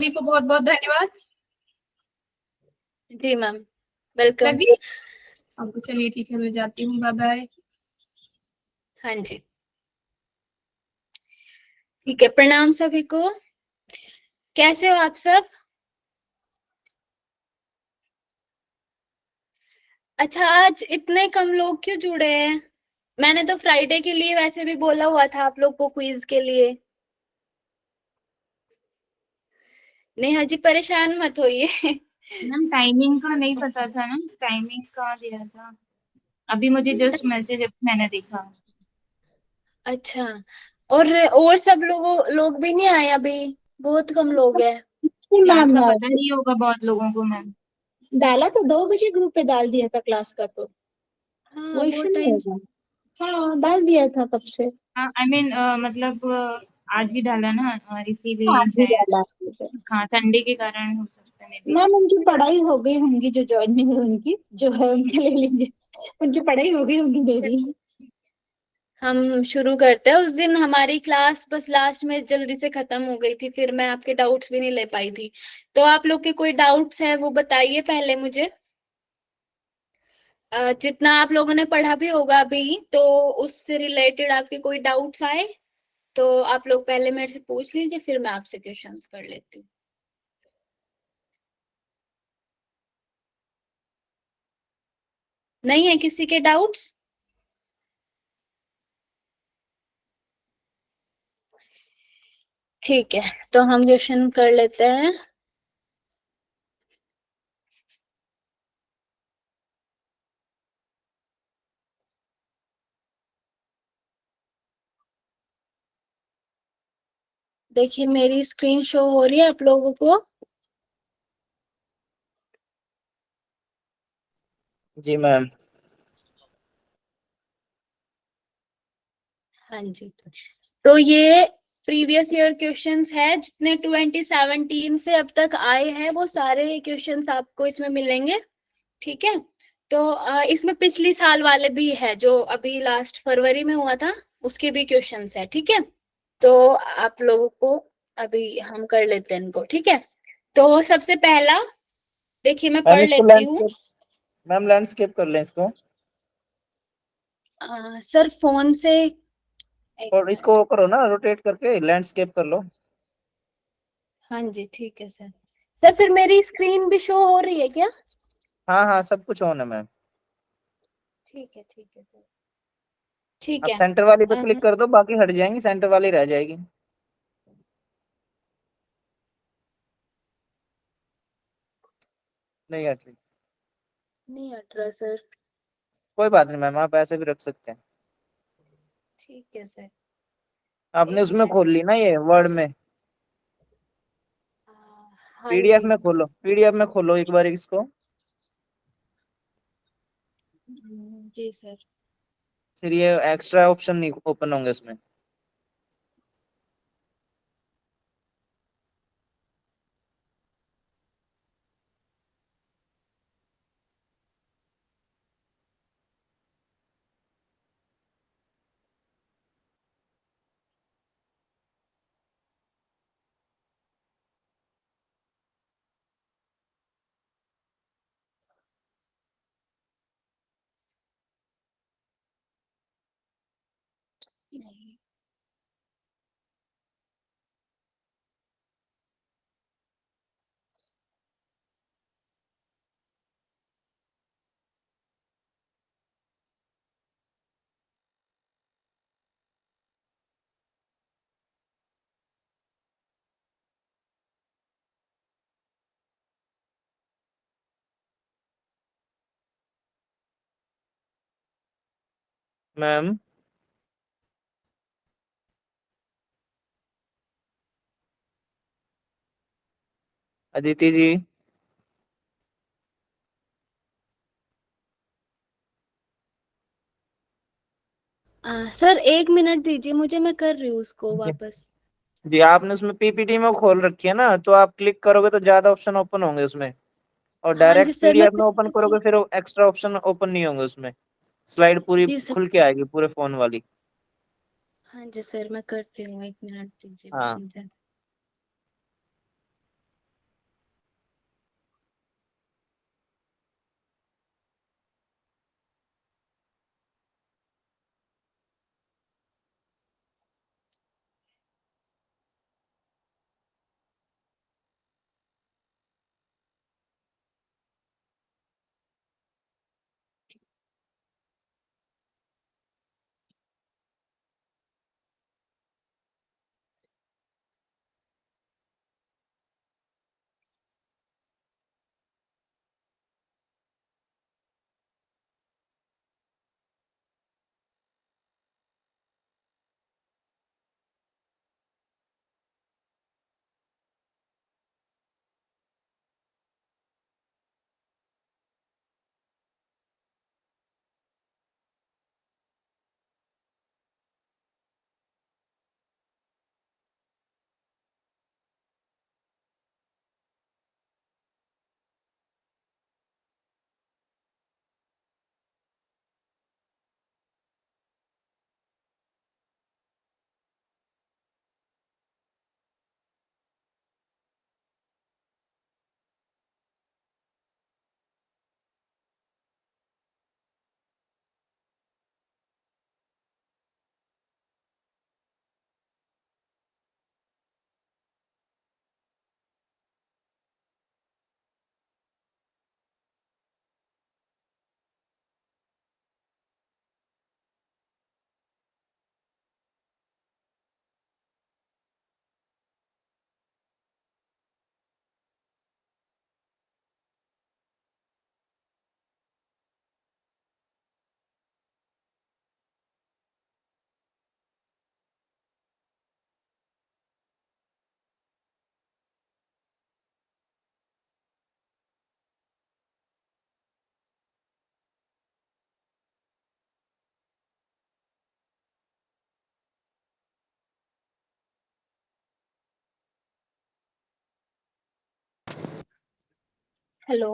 सभी को बहुत बहुत धन्यवाद। जी मैम, वेलकम। लगी आपको? चलिए ठीक है, मैं जाती हूँ, बाय बाय। हाँ जी, ठीक है। प्रणाम सभी को। कैसे हो आप सब? अच्छा, आज इतने कम लोग क्यों जुड़े हैं? मैंने तो फ्राइडे के लिए वैसे भी बोला हुआ था आप लोग को, क्विज के लिए। नेहा जी परेशान मत होइए। मैम टाइमिंग का नहीं पता था ना, टाइमिंग कहाँ दिया था। अभी मुझे जस्ट मैसेज मैंने देखा। अच्छा, और सब लोग भी नहीं आए अभी। बहुत कम लोग हैं। क्लास मैम का पता नहीं होगा बहुत लोगों को मैम। डाला तो 2 बजे ग्रुप पे डाल दिया था क्लास का, तो हाँ, वो वो इशू नहीं टाइम। होगा। हाँ, डाल दिया था कब से। हाँ आई मीन मतलब आज ही डाला ना, हाँ इसीलिए जी, है। डाला। हाँ संडे के कारण हो सकता है मे बी। मैम उनकी पढ़ाई हो गई होंगी, जो ज्वाइन नहीं हुई उनकी, जो है उनके ले लीजिए। उनकी पढ़ाई हो गई होंगी मेरी। हम शुरू करते हैं। उस दिन हमारी क्लास बस लास्ट में जल्दी से खत्म हो गई थी, फिर मैं आपके डाउट्स भी नहीं ले पाई थी। तो आप लोग के कोई डाउट्स है वो बताइए पहले मुझे। जितना आप लोगों ने पढ़ा भी होगा अभी, तो उससे रिलेटेड आपके कोई डाउट्स आए तो आप लोग पहले मेरे से पूछ लीजिए, फिर मैं आपसे क्वेश्चंस कर लेती हूँ। नहीं है किसी के डाउट्स? ठीक है, तो हम क्वेश्चन कर लेते हैं। देखिए मेरी स्क्रीन शो हो रही है आप लोगों को। जी मैम। हाँ जी, तो ये प्रीवियस ईयर क्वेश्चंस है, जितने 2017 से अब तक आए हैं वो सारे क्वेश्चंस आपको इसमें मिलेंगे। ठीक है, तो इसमें पिछली साल वाले भी है, जो अभी लास्ट फरवरी में हुआ था उसके भी क्वेश्चंस है। ठीक है, तो आप लोगों को अभी हम कर लेते हैं इनको। ठीक है, तो सबसे पहला देखिए मैं मैम पढ़ इसको लेती हूँ। लैंडस्केप, मैम लैंडस्केप कर लें इसको, सर फोन से एक और मिनट। इसको करो ना रोटेट करके लैंडस्केप कर लो। हाँ जी, ठीक है सर। सर फिर मेरी स्क्रीन भी शो हो रही है क्या? हाँ हाँ, सब कुछ ऑन है मैम। ठीक है सर। ठीक आप है। सेंटर वाली पे अ, क्लिक कर दो, बाकी हट जाएंगी, सेंटर वाली रह जाएगी। नहीं हट रही? नहीं हट रहा सर। कोई बात नहीं मैम, आप ऐसे भी रख सकते हैं। ठीक है सर, आपने एक उसमें मिनट। खोल ली ना ये वर्ड में? अ, हाँ पीडीएफ जी। में खोलो, पीडीएफ में खोलो एक बार इसको। जी सर। फिर ये एक्स्ट्रा ऑप्शन नहीं ओपन होंगे इसमें। नहीं। मैम अदिति जी। सर एक मिनट दीजिए मुझे, मैं कर रही हूँ उसको जी वापस। जी, आपने उसमें पीपीटी में खोल रखी है ना, तो आप क्लिक करोगे तो ज्यादा ऑप्शन ओपन होंगे उसमें। और हाँ जी डायरेक्ट सर, मैं पीडीएफ में ओपन करोगे फिर एक्स्ट्रा ऑप्शन ओपन नहीं होंगे उसमें। स्लाइड पूरी जी सर। खुल के आएगी पूरे फोन वाली। हाँ जी सर, मैं करती हूँ, एक मिनट दीजिए बस हाँ मुझे। हेलो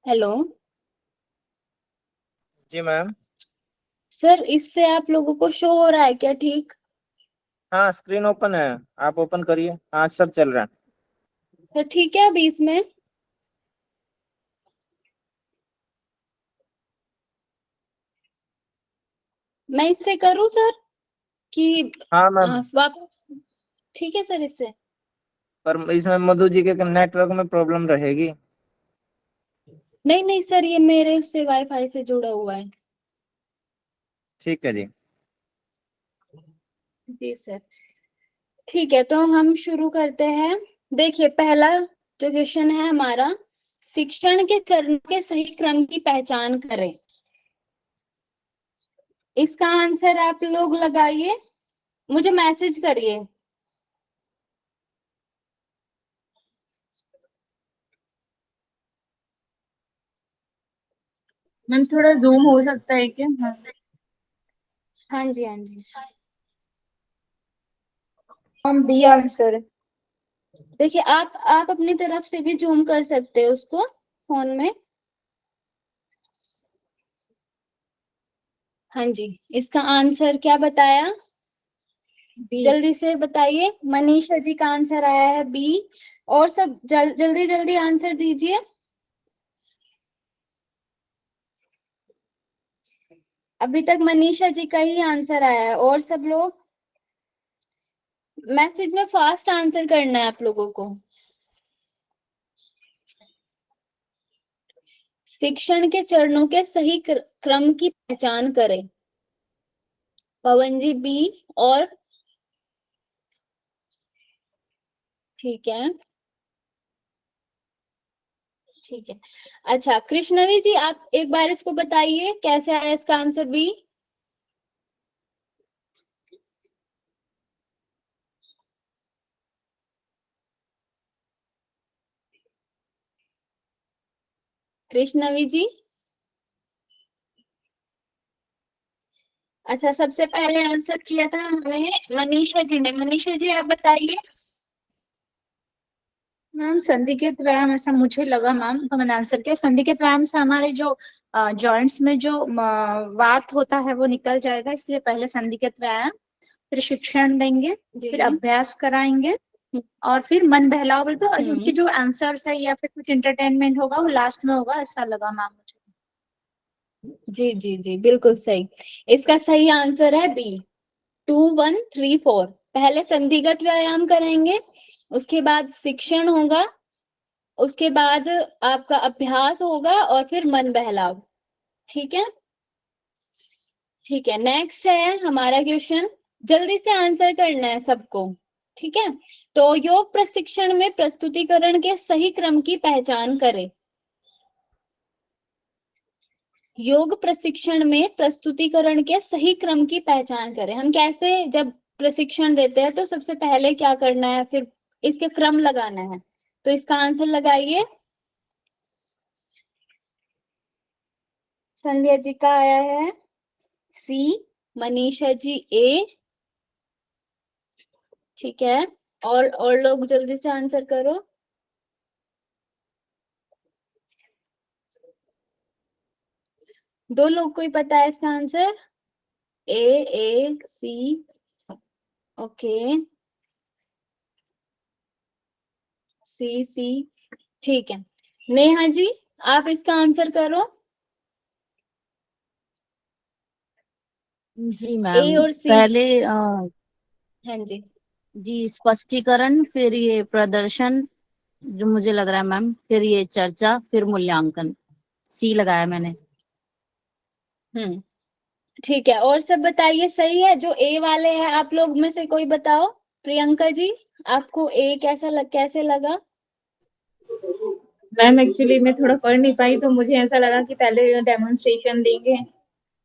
हेलो जी मैम। सर, इससे आप लोगों को शो हो रहा है क्या? ठीक। हाँ स्क्रीन ओपन है, आप ओपन करिए। हाँ सब चल रहा है। सर ठीक है अभी इसमें? मैं इससे करूँ सर कि हाँ मैम, वापस? ठीक है सर, इससे। पर इसमें मधु जी के नेटवर्क में प्रॉब्लम रहेगी। नहीं नहीं सर, ये मेरे उससे वाईफाई से जुड़ा हुआ है। ठीक है जी। जी सर। ठीक है, तो हम शुरू करते हैं। देखिए, पहला जो क्वेश्चन है हमारा, शिक्षण के चरण के सही क्रम की पहचान करें। इसका आंसर आप लोग लगाइए, मुझे मैसेज करिए। मैम थोड़ा जूम हो सकता है क्या? हाँ। हाँ जी, हाँ जी। हम बी आंसर। देखिए, आप अपनी तरफ से भी जूम कर सकते हो उसको फोन में। हाँ जी। इसका आंसर क्या बताया? बी। जल्दी से बताइए। मनीषा जी का आंसर आया है बी। और सब जल्दी जल्दी आंसर दीजिए। अभी तक मनीषा जी का ही आंसर आया है, और सब लोग मैसेज में फास्ट आंसर करना है आप लोगों को। शिक्षण के चरणों के सही क्रम की पहचान करें। पवन जी बी। और ठीक है, ठीक है। अच्छा, कृष्णवी जी, आप एक बार इसको बताइए कैसे आया इसका आंसर बी। कृष्णवी जी। अच्छा, सबसे पहले आंसर किया था हमें मनीषा जी ने। मनीषा जी, आप बताइए। मैम संधिगत व्यायाम, ऐसा मुझे लगा मैम, तो मैंने आंसर किया। संधिगत व्यायाम से हमारे जो जॉइंट्स में जो वात होता है वो निकल जाएगा, इसलिए पहले संधिगत व्यायाम, फिर शिक्षण देंगे, फिर जी। अभ्यास कराएंगे, और फिर मन बहलाओ बोलते, और उनके हम्म। जो आंसर्स है या फिर कुछ इंटरटेनमेंट होगा वो लास्ट में होगा, ऐसा लगा मैम मुझे। जी जी जी, बिल्कुल सही। इसका सही आंसर है बी। 2 1 3 4। पहले संधिगत व्यायाम करेंगे, उसके बाद शिक्षण होगा, उसके बाद आपका अभ्यास होगा, और फिर मन बहलाव। ठीक है। ठीक है, नेक्स्ट है हमारा क्वेश्चन। जल्दी से आंसर करना है सबको। ठीक है। तो योग प्रशिक्षण में प्रस्तुतिकरण के सही क्रम की पहचान करें। योग प्रशिक्षण में प्रस्तुतिकरण के सही क्रम की पहचान करें। हम कैसे, जब प्रशिक्षण देते हैं तो सबसे पहले क्या करना है, फिर इसके क्रम लगाना है। तो इसका आंसर लगाइए। संध्या जी का आया है सी। मनीषा जी ए। ठीक है। और लोग जल्दी से आंसर करो। दो लोग को ही पता है इसका आंसर। ए ए सी। ओके। सी सी। ठीक है। नेहा जी, आप इसका आंसर करो। जी ए मैम। और सी। पहले हाँ जी। जी स्पष्टीकरण, फिर ये प्रदर्शन जो मुझे लग रहा है मैम, फिर ये चर्चा, फिर मूल्यांकन। सी लगाया मैंने। हम्म। ठीक है, और सब बताइए सही है। जो ए वाले हैं, आप लोग में से कोई बताओ। प्रियंका जी, आपको ए कैसे लगा? मैम एक्चुअली मैं थोड़ा पढ़ नहीं पाई, तो मुझे ऐसा लगा कि पहले डेमोन्स्ट्रेशन देंगे,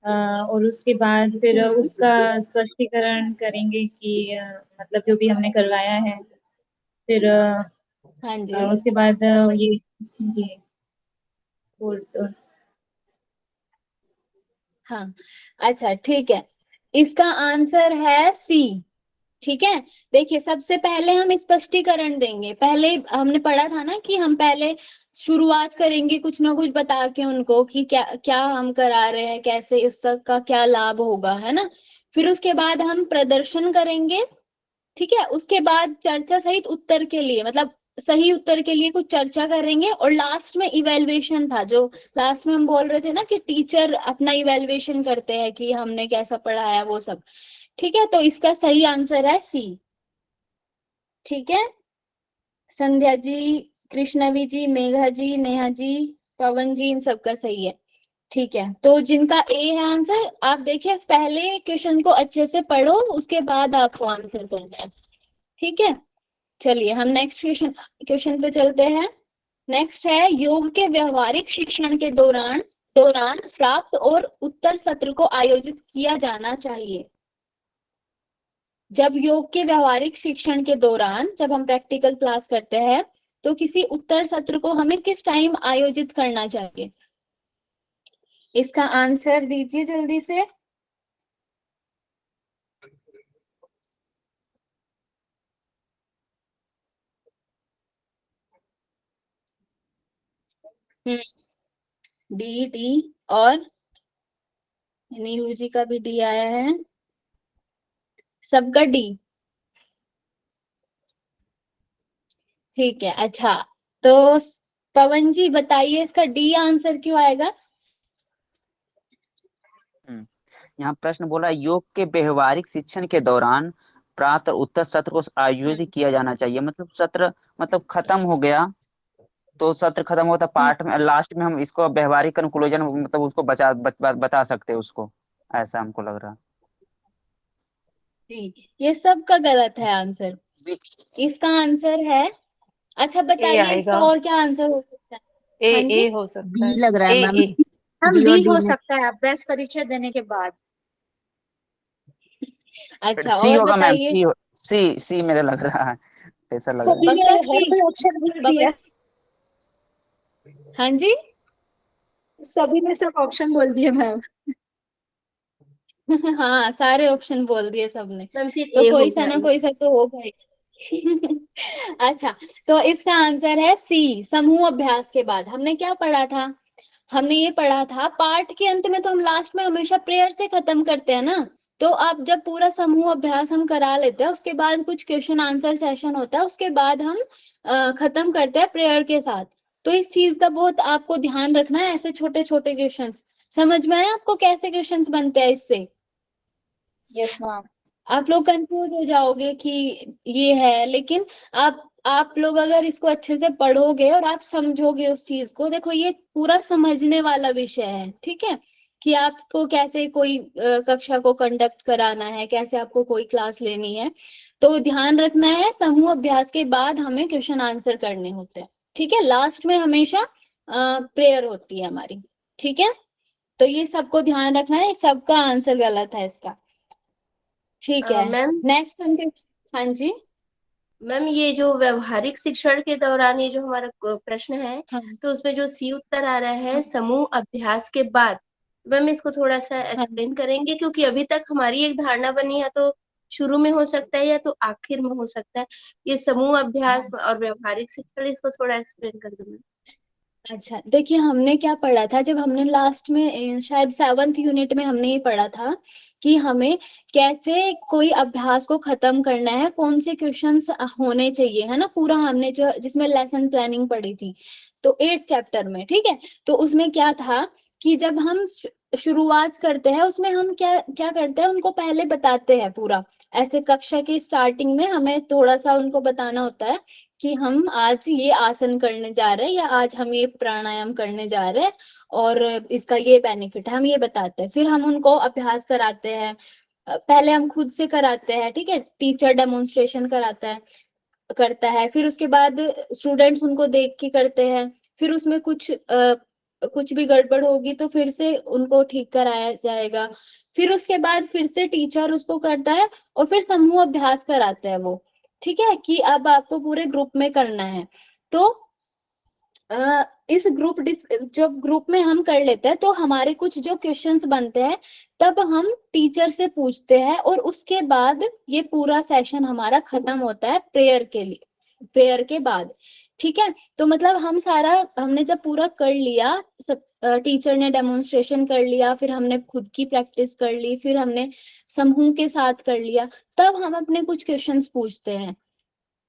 और उसके बाद फिर उसका स्पष्टीकरण करेंगे कि मतलब जो भी हमने करवाया है, फिर हाँ जी। उसके बाद ये जी बोल तो। हाँ। अच्छा, ठीक है। इसका आंसर है सी। ठीक है, देखिए सबसे पहले हम स्पष्टीकरण देंगे। पहले हमने पढ़ा था ना कि हम पहले शुरुआत करेंगे कुछ ना कुछ बता के उनको कि क्या क्या हम करा रहे हैं, कैसे इसका क्या लाभ होगा, है ना। फिर उसके बाद हम प्रदर्शन करेंगे, ठीक है। उसके बाद चर्चा सहित उत्तर के लिए, मतलब सही उत्तर के लिए कुछ चर्चा करेंगे, और लास्ट में इवेल्युएशन था, जो लास्ट में हम बोल रहे थे ना कि टीचर अपना इवेल्युएशन करते हैं कि हमने कैसा पढ़ाया, वो सब। ठीक है, तो इसका सही आंसर है सी। ठीक है, संध्या जी, कृष्णवी जी, मेघा जी, नेहा जी, पवन जी, इन सबका सही है। ठीक है, तो जिनका ए है आंसर, आप देखिए पहले क्वेश्चन को अच्छे से पढ़ो, उसके बाद आपको आंसर करना है। ठीक है, चलिए हम नेक्स्ट क्वेश्चन पे चलते हैं। नेक्स्ट है, योग के व्यवहारिक शिक्षण के दौरान दौरान प्राप्त और उत्तर सत्र को आयोजित किया जाना चाहिए। जब योग के व्यवहारिक शिक्षण के दौरान, जब हम प्रैक्टिकल क्लास करते हैं, तो किसी उत्तर सत्र को हमें किस टाइम आयोजित करना चाहिए? इसका आंसर दीजिए जल्दी से। डी डी और नीरू जी का भी डी आया है, सबका डी। ठीक है, अच्छा, तो पवन जी बताइए इसका डी आंसर क्यों आएगा? यहाँ प्रश्न बोला योग के व्यवहारिक शिक्षण के दौरान प्राप्त और उत्तर सत्र को आयोजित किया जाना चाहिए। मतलब सत्र मतलब खत्म हो गया, तो सत्र खत्म होता पार्ट में लास्ट में हम इसको व्यवहारिक कंक्लूजन मतलब उसको बता सकते हैं उसको, ऐसा हमको लग रहा। जी, ये सब का गलत है आंसर। इसका आंसर है, अच्छा बताइए इसका और क्या आंसर हो सकता है? हाँ जी, ए हो सकता बी है, लग रहा है मैम। हम बी और बी डी हो में सकता है अभ्यास परिचय देने के बाद। फिर अच्छा सी और होगा मैम, बताइए। सी मेरे लग रहा है, ऐसा लग रहा है। सभी ने पक्का हर सी? कोई ऑप्शन बोल दिया, पवन जी, हाँ जी। सभी ने सब ऑप्शन बोल दिए मैम। हाँ, सारे ऑप्शन बोल दिए सबने, मैम फिर तो ए कोई सा होगा, ना ए। कोई सा तो होगा ही। अच्छा, तो इसका आंसर है सी, समूह अभ्यास के बाद। हमने क्या पढ़ा था? हमने ये पढ़ा था पाठ के अंत में, तो हम लास्ट में हमेशा प्रेयर से खत्म करते हैं ना। तो आप जब पूरा समूह अभ्यास हम करा लेते हैं, उसके बाद कुछ क्वेश्चन आंसर सेशन होता है, उसके बाद हम खत्म करते हैं प्रेयर के साथ। तो इस चीज का बहुत आपको ध्यान रखना है, ऐसे छोटे छोटे क्वेश्चंस। समझ में आया आपको कैसे क्वेश्चंस बनते हैं इससे? Yes ma'am. आप लोग कंफ्यूज हो जाओगे कि ये है, लेकिन आप लोग अगर इसको अच्छे से पढ़ोगे और आप समझोगे उस चीज को, देखो ये पूरा समझने वाला विषय है, ठीक है। कि आपको कैसे कोई कक्षा को कंडक्ट कराना है, कैसे आपको कोई क्लास लेनी है। तो ध्यान रखना है, समूह अभ्यास के बाद हमें क्वेश्चन आंसर करने होते हैं, ठीक है। लास्ट में हमेशा प्रेयर होती है हमारी, ठीक है। तो ये सबको ध्यान रखना है, सबका आंसर गलत है इसका। ठीक है, मैम नेक्स्ट हम हाँ जी। मैम ये जो व्यवहारिक शिक्षण के दौरान ये जो हमारा प्रश्न है, हाँ, तो उसमें जो सी उत्तर आ रहा है समूह अभ्यास के बाद, मैम इसको थोड़ा सा हाँ। एक्सप्लेन करेंगे? क्योंकि अभी तक हमारी एक धारणा बनी है, तो शुरू में हो सकता है या तो आखिर में हो सकता है। ये समूह अभ्यास और व्यवहारिक शिक्षण, इसको थोड़ा एक्सप्लेन कर दो मैम। अच्छा, देखिए हमने क्या पढ़ा था, जब हमने लास्ट में शायद 7th यूनिट में हमने ये पढ़ा था कि हमें कैसे कोई अभ्यास को खत्म करना है, कौन से क्वेश्चंस होने चाहिए, है ना। पूरा हमने जो जिसमें लेसन प्लानिंग पढ़ी थी, तो 8 चैप्टर में, ठीक है। तो उसमें क्या था कि जब हम शुरुआत करते हैं, उसमें हम क्या क्या करते हैं, उनको पहले बताते हैं पूरा। ऐसे कक्षा की स्टार्टिंग में हमें थोड़ा सा उनको बताना होता है कि हम आज ये आसन करने जा रहे हैं, या आज हम ये प्राणायाम करने जा रहे हैं, और इसका ये बेनिफिट है, हम ये बताते हैं। फिर हम उनको अभ्यास कराते हैं, पहले हम खुद से कराते हैं, ठीक है। टीचर डेमोन्स्ट्रेशन करता है, फिर उसके बाद स्टूडेंट्स उनको देख के करते हैं। फिर उसमें कुछ भी गड़बड़ होगी तो फिर से उनको ठीक कराया जाएगा। फिर उसके बाद फिर से टीचर उसको करता है, और फिर समूह अभ्यास कराते हैं वो, ठीक है। कि अब आपको पूरे ग्रुप में करना है। तो इस जब ग्रुप में हम कर लेते हैं तो हमारे कुछ जो क्वेश्चंस बनते हैं तब हम टीचर से पूछते हैं, और उसके बाद ये पूरा सेशन हमारा खत्म होता है प्रेयर के लिए, प्रेयर के बाद। ठीक है, तो मतलब हमने जब पूरा कर लिया, सब टीचर ने डेमोन्स्ट्रेशन कर लिया, फिर हमने खुद की प्रैक्टिस कर ली, फिर हमने समूह के साथ कर लिया, तब हम अपने कुछ क्वेश्चंस पूछते हैं।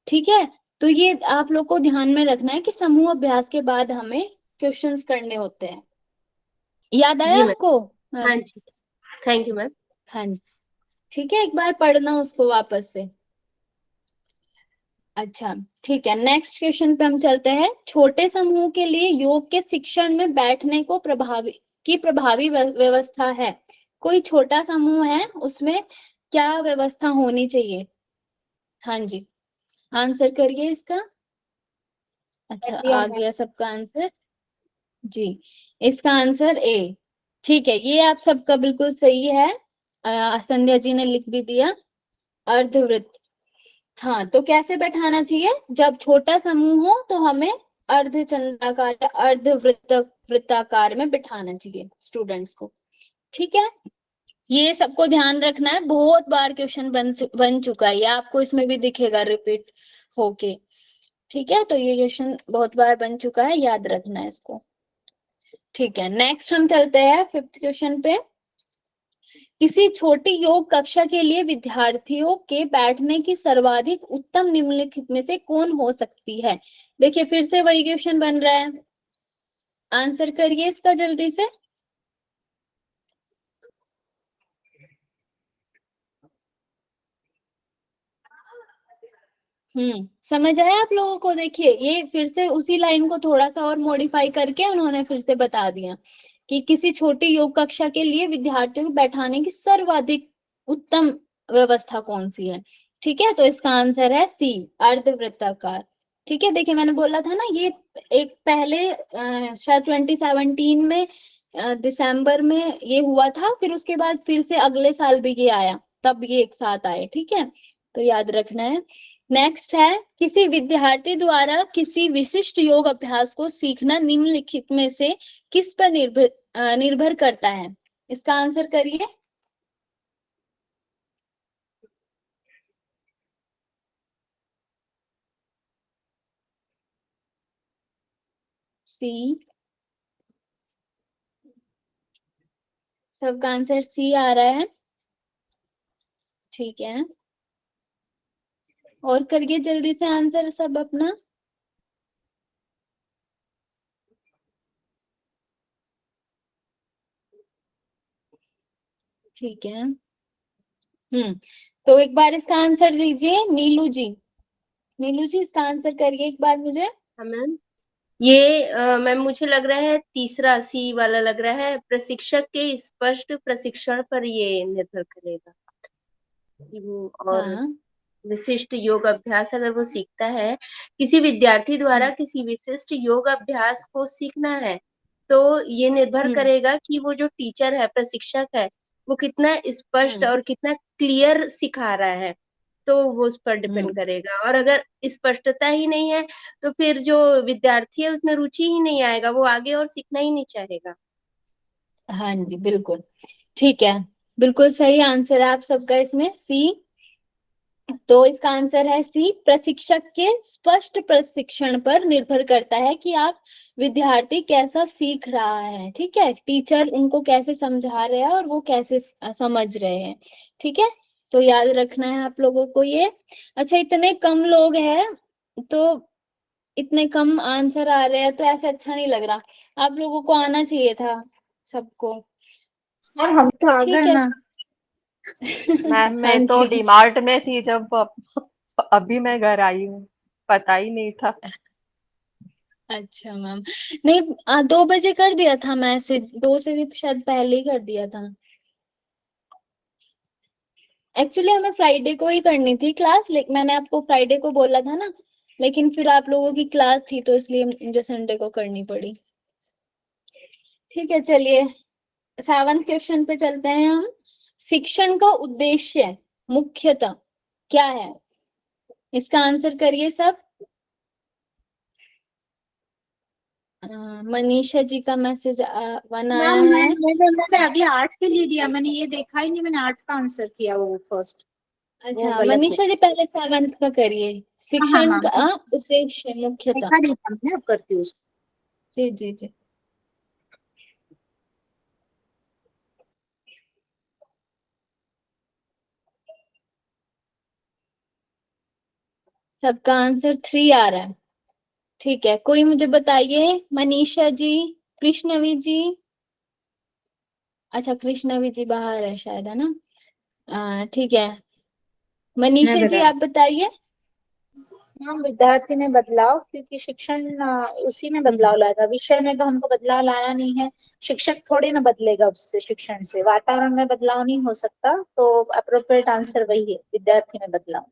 ठीक है, तो ये आप लोग को ध्यान में रखना है कि समूह अभ्यास के बाद हमें क्वेश्चंस करने होते हैं। याद आया जी मैम। आपको? हाँ जी, थैंक यू मैम। हाँ जी, ठीक है, एक बार पढ़ना उसको वापस से। अच्छा, ठीक है, नेक्स्ट क्वेश्चन पे हम चलते हैं। छोटे समूह के लिए योग के शिक्षण में बैठने को प्रभावी व्यवस्था है। कोई छोटा समूह है, उसमें क्या व्यवस्था होनी चाहिए? हाँ जी, आंसर करिए इसका। अच्छा, आ गया सबका आंसर जी। इसका आंसर ए। ठीक है, ये आप सबका बिल्कुल सही है। संध्या जी ने लिख भी दिया, अर्धवृत्त। हाँ, तो कैसे बैठाना चाहिए? जब छोटा समूह हो तो हमें अर्धचंद्राकार या वृत्ताकार में बिठाना चाहिए स्टूडेंट्स को। ठीक है, ये सबको ध्यान रखना है, बहुत बार क्वेश्चन बन चुका है, ये आपको इसमें भी दिखेगा रिपीट होके। ठीक है, तो ये क्वेश्चन बहुत बार बन चुका है, याद रखना है इसको। ठीक है, नेक्स्ट हम चलते हैं 5th क्वेश्चन पे। किसी छोटी योग कक्षा के लिए विद्यार्थियों के बैठने की सर्वाधिक उत्तम निम्नलिखित में से कौन हो सकती है? देखिए, फिर से वही क्वेश्चन बन रहा है, आंसर करिए इसका जल्दी से। समझ आया आप लोगों को? देखिए, ये फिर से उसी लाइन को थोड़ा सा और मॉडिफाई करके उन्होंने फिर से बता दिया कि किसी छोटी योग कक्षा के लिए विद्यार्थियों को बैठाने की सर्वाधिक उत्तम व्यवस्था कौन सी है? ठीक है, तो इसका आंसर है सी, अर्धवृत्ताकार। ठीक है, देखिए मैंने बोला था ना, ये एक पहले शायद 2017 में दिसंबर में ये हुआ था, फिर उसके बाद फिर से अगले साल भी ये आया, तब ये एक साथ आए। ठीक है, तो याद रखना है। नेक्स्ट है, किसी विद्यार्थी द्वारा किसी विशिष्ट योग अभ्यास को सीखना निम्नलिखित में से किस पर निर्भर करता है? इसका आंसर करिए। सी, सबका आंसर सी आ रहा है। ठीक है, और करिए जल्दी से आंसर सब अपना। ठीक है, तो एक बार इसका आंसर दीजिए नीलू जी। नीलू जी, इसका आंसर करिए एक बार मुझे। हाँ मैम, ये मैम मुझे लग रहा है तीसरा सी वाला लग रहा है, प्रशिक्षक के स्पष्ट प्रशिक्षण पर ये निर्भर करेगा कि वो और हाँ, विशिष्ट योग अभ्यास अगर वो सीखता है, किसी विद्यार्थी द्वारा हम्म किसी विशिष्ट योग अभ्यास को सीखना है, तो ये निर्भर हम्म करेगा कि वो जो टीचर है, प्रशिक्षक है, वो कितना स्पष्ट हम्म और कितना क्लियर सिखा रहा है, तो वो उस पर डिपेंड हम्म करेगा। और अगर स्पष्टता ही नहीं है तो फिर जो विद्यार्थी है उसमें रुचि ही नहीं आएगा, वो आगे और सीखना ही नहीं चाहेगा। हाँ जी, बिल्कुल ठीक है, बिल्कुल सही आंसर है आप सबका इसमें, सी। तो इसका आंसर है सी, प्रशिक्षक के स्पष्ट प्रशिक्षण पर निर्भर करता है कि आप विद्यार्थी कैसा सीख रहा है। ठीक है, टीचर उनको कैसे समझा रहे हैं और वो कैसे समझ रहे हैं। ठीक है, तो याद रखना है आप लोगों को ये। अच्छा, इतने कम लोग हैं तो इतने कम आंसर आ रहे हैं तो ऐसे अच्छा नहीं लग रहा, आप लोगों को आना चाहिए था सबको। सर हम तो आ ठीक गए है। ना। मैम हाँ मैं तो जी, डीमार्ट में थी जब अभी मैं घर आई हूँ, पता ही नहीं था। अच्छा मैम, नहीं 2 बजे कर दिया था मैसेज, 2 से भी शायद पहले ही कर दिया था। एक्चुअली हमें फ्राइडे को ही करनी थी क्लास, लेकिन मैंने आपको फ्राइडे को बोला था ना, लेकिन फिर आप लोगों की क्लास थी तो इसलिए मुझे संडे को करनी पड़ी। ठीक है, चलिए 7th क्वेश्चन पे चलते हैं हम। शिक्षण का उद्देश्य मुख्यतः क्या है? इसका आंसर करिए सब। मनीषा जी का मैसेज वन आया मैम है। मैंने अगले 8 के लिए दिया, मैंने ये देखा ही नहीं, मैंने 8 का आंसर किया वो फर्स्ट, वो अच्छा गलत है। मनीषा जी पहले 7th का करिए, हाँ हाँ शिक्षण मैम, का उद्देश्य मुख्यतः। देखा नहीं था मैंने, अब करती हूँ उसको। जी जी जी। सबका आंसर 3 आ रहा है। ठीक है, कोई मुझे बताइए, मनीषा जी, कृष्णवी जी, अच्छा कृष्णवी जी बाहर है शायद, है ना? ठीक है, मैं मनीषा जी बता आप बताइए। हाँ, विद्यार्थी में बदलाव, क्योंकि शिक्षण उसी में बदलाव लाएगा, विषय में तो हमको बदलाव लाना नहीं है। शिक्षक थोड़ी ना बदलेगा उससे, शिक्षण से वातावरण में बदलाव नहीं हो सकता, तो अप्रोप्रिएट आंसर वही है, विद्यार्थी में बदलाव।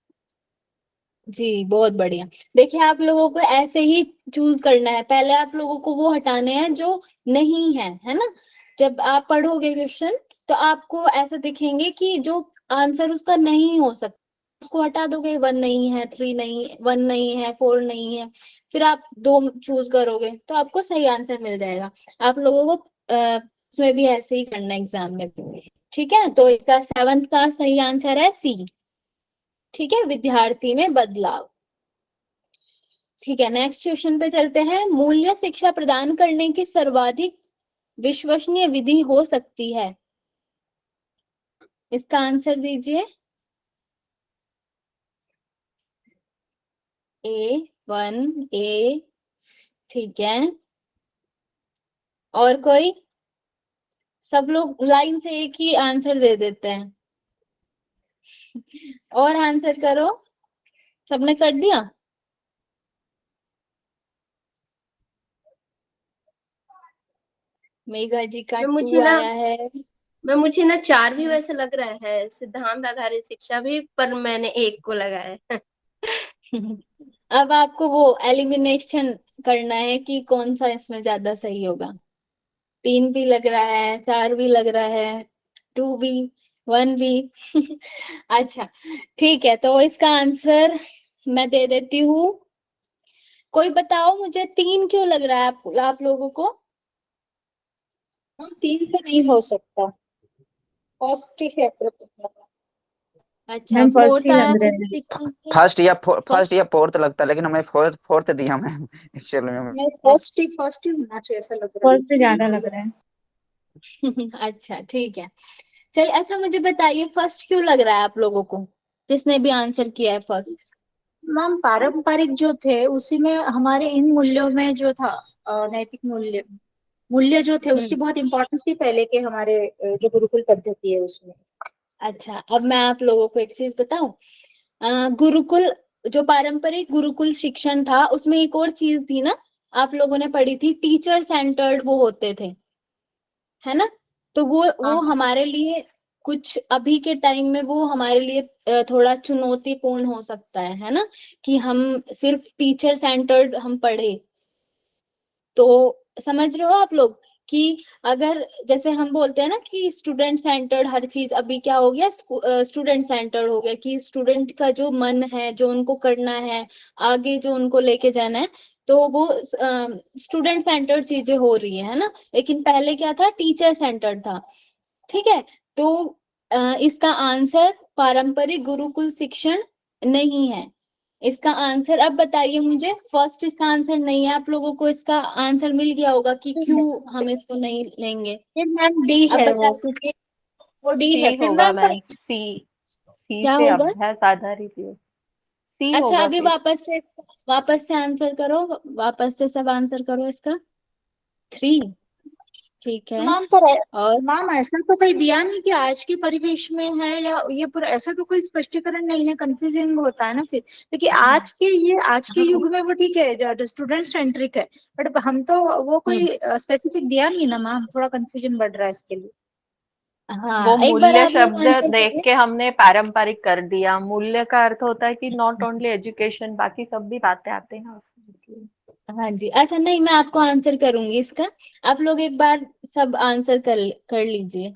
जी बहुत बढ़िया। देखिए आप लोगों को ऐसे ही चूज करना है, पहले आप लोगों को वो हटाने हैं जो नहीं है ना। जब आप पढ़ोगे क्वेश्चन तो आपको ऐसा दिखेंगे कि जो आंसर उसका नहीं हो सकता, उसको हटा दोगे। 1 नहीं है, 3 नहीं, 1 नहीं है, 4 नहीं है, फिर आप 2 चूज करोगे तो आपको सही आंसर मिल जाएगा। आप लोगों को उसमें भी ऐसे ही करना है, एग्जाम में भी। ठीक है, तो इसका 7th का सही आंसर है सी। ठीक है, विद्यार्थी में बदलाव। ठीक है, नेक्स्ट क्वेश्चन पे चलते हैं। मूल्य शिक्षा प्रदान करने की सर्वाधिक विश्वसनीय विधि हो सकती है, इसका आंसर दीजिए। A1 A। ठीक है, और कोई? सब लोग लाइन से एक ही आंसर दे देते हैं। और आंसर करो, सबने कर दिया? मेघा जी का मैं 2 मुझे ना आया है। मुझे ना 4 भी वैसे लग रहा है, सिद्धांत आधारित शिक्षा भी, पर मैंने 1 को लगाया है। अब आपको वो एलिमिनेशन करना है कि कौन सा इसमें ज्यादा सही होगा। 3 भी लग रहा है, 4 भी लग रहा है, 2 भी, 1 भी। अच्छा ठीक है, तो इसका आंसर मैं दे देती हूँ। कोई बताओ मुझे 3 क्यों लग रहा है आप लोगों को? हम 3 तो नहीं हो सकता, फर्स्ट ही है appropriate। अच्छा मैम फर्स्ट 4th ही आया लग है रहा है। किसी से? फर्स्ट या फोर्थ लगता है, लेकिन हमें फोर्थ दिया मैम एक्चुअली में। नहीं, फर्स्ट ही होना चाहिए, ऐसा लग रहा है। फर्स्ट ज्यादा लग रहा है। अच्छा ठीक है, चलिए। अच्छा मुझे बताइए फर्स्ट क्यों लग रहा है आप लोगों को, जिसने भी आंसर किया है फर्स्ट? मैम पारंपरिक जो थे उसी में हमारे इन मूल्यों में जो था, नैतिक मूल्य मूल्य जो थे उसकी बहुत इंपॉर्टेंस थी पहले के हमारे, जो गुरुकुल पद्धति है उसमें। अच्छा, अब मैं आप लोगों को एक चीज बताऊं। गुरुकुल, जो पारंपरिक गुरुकुल शिक्षण था उसमें एक और चीज थी ना, आप लोगों ने पढ़ी थी, टीचर सेंटर्ड वो होते थे, है ना। तो वो हाँ हमारे लिए कुछ अभी के टाइम में वो हमारे लिए थोड़ा चुनौतीपूर्ण हो सकता है ना, कि हम सिर्फ टीचर सेंटर्ड हम पढ़े। तो समझ रहे हो आप लोग कि अगर जैसे हम बोलते हैं ना कि स्टूडेंट सेंटर्ड हर चीज, अभी क्या हो गया, स्टूडेंट सेंटर्ड हो गया, कि स्टूडेंट का जो मन है, जो उनको करना है, आगे जो उनको लेके जाना है, तो वो स्टूडेंट सेंटर्ड चीजें हो रही है ना। लेकिन पहले क्या था, टीचर सेंटर्ड था। ठीक है, तो इसका आंसर पारंपरिक गुरुकुल शिक्षण नहीं है। इसका आंसर अब बताइए मुझे, फर्स्ट इसका आंसर नहीं है, आप लोगों को इसका आंसर मिल गया होगा कि क्यों हम इसको नहीं लेंगे। ये मैम डी अब है वो, बताइए क्योंकि वो डी है सी फिर होगा मैम पर। मैम, सी क्या से होगा। अभ्यास आधारित है, सी अच्छा होगा अभी फिर। वापस से आंसर करो, वापस से सब आंसर करो इसका। 3। ठीक है, मैम पर और मैम ऐसा तो कोई दिया नहीं कि आज के परिवेश में है, या ये पर ऐसा तो कोई स्पष्टीकरण नहीं है, कंफ्यूजिंग होता है ना फिर, क्योंकि हाँ आज के युग में वो ठीक है जो स्टूडेंट सेंट्रिक है, बट हम तो वो कोई स्पेसिफिक दिया नहीं ना मैम, थोड़ा कंफ्यूजन बढ़ रहा है इसके लिए। वो हाँ, एक बार मूल्य आप लोग शब्द आंसर देख करिए। के हमने पारंपरिक कर दिया। मूल्य का अर्थ होता है कि नॉट ओनली एजुकेशन, बाकी सब भी बातें आते हैं ना उसमें, इसलिए। हाँ जी, अच्छा नहीं, मैं आपको आंसर करूंगी इसका। आप लोग एक बार सब आंसर कर लीजिए।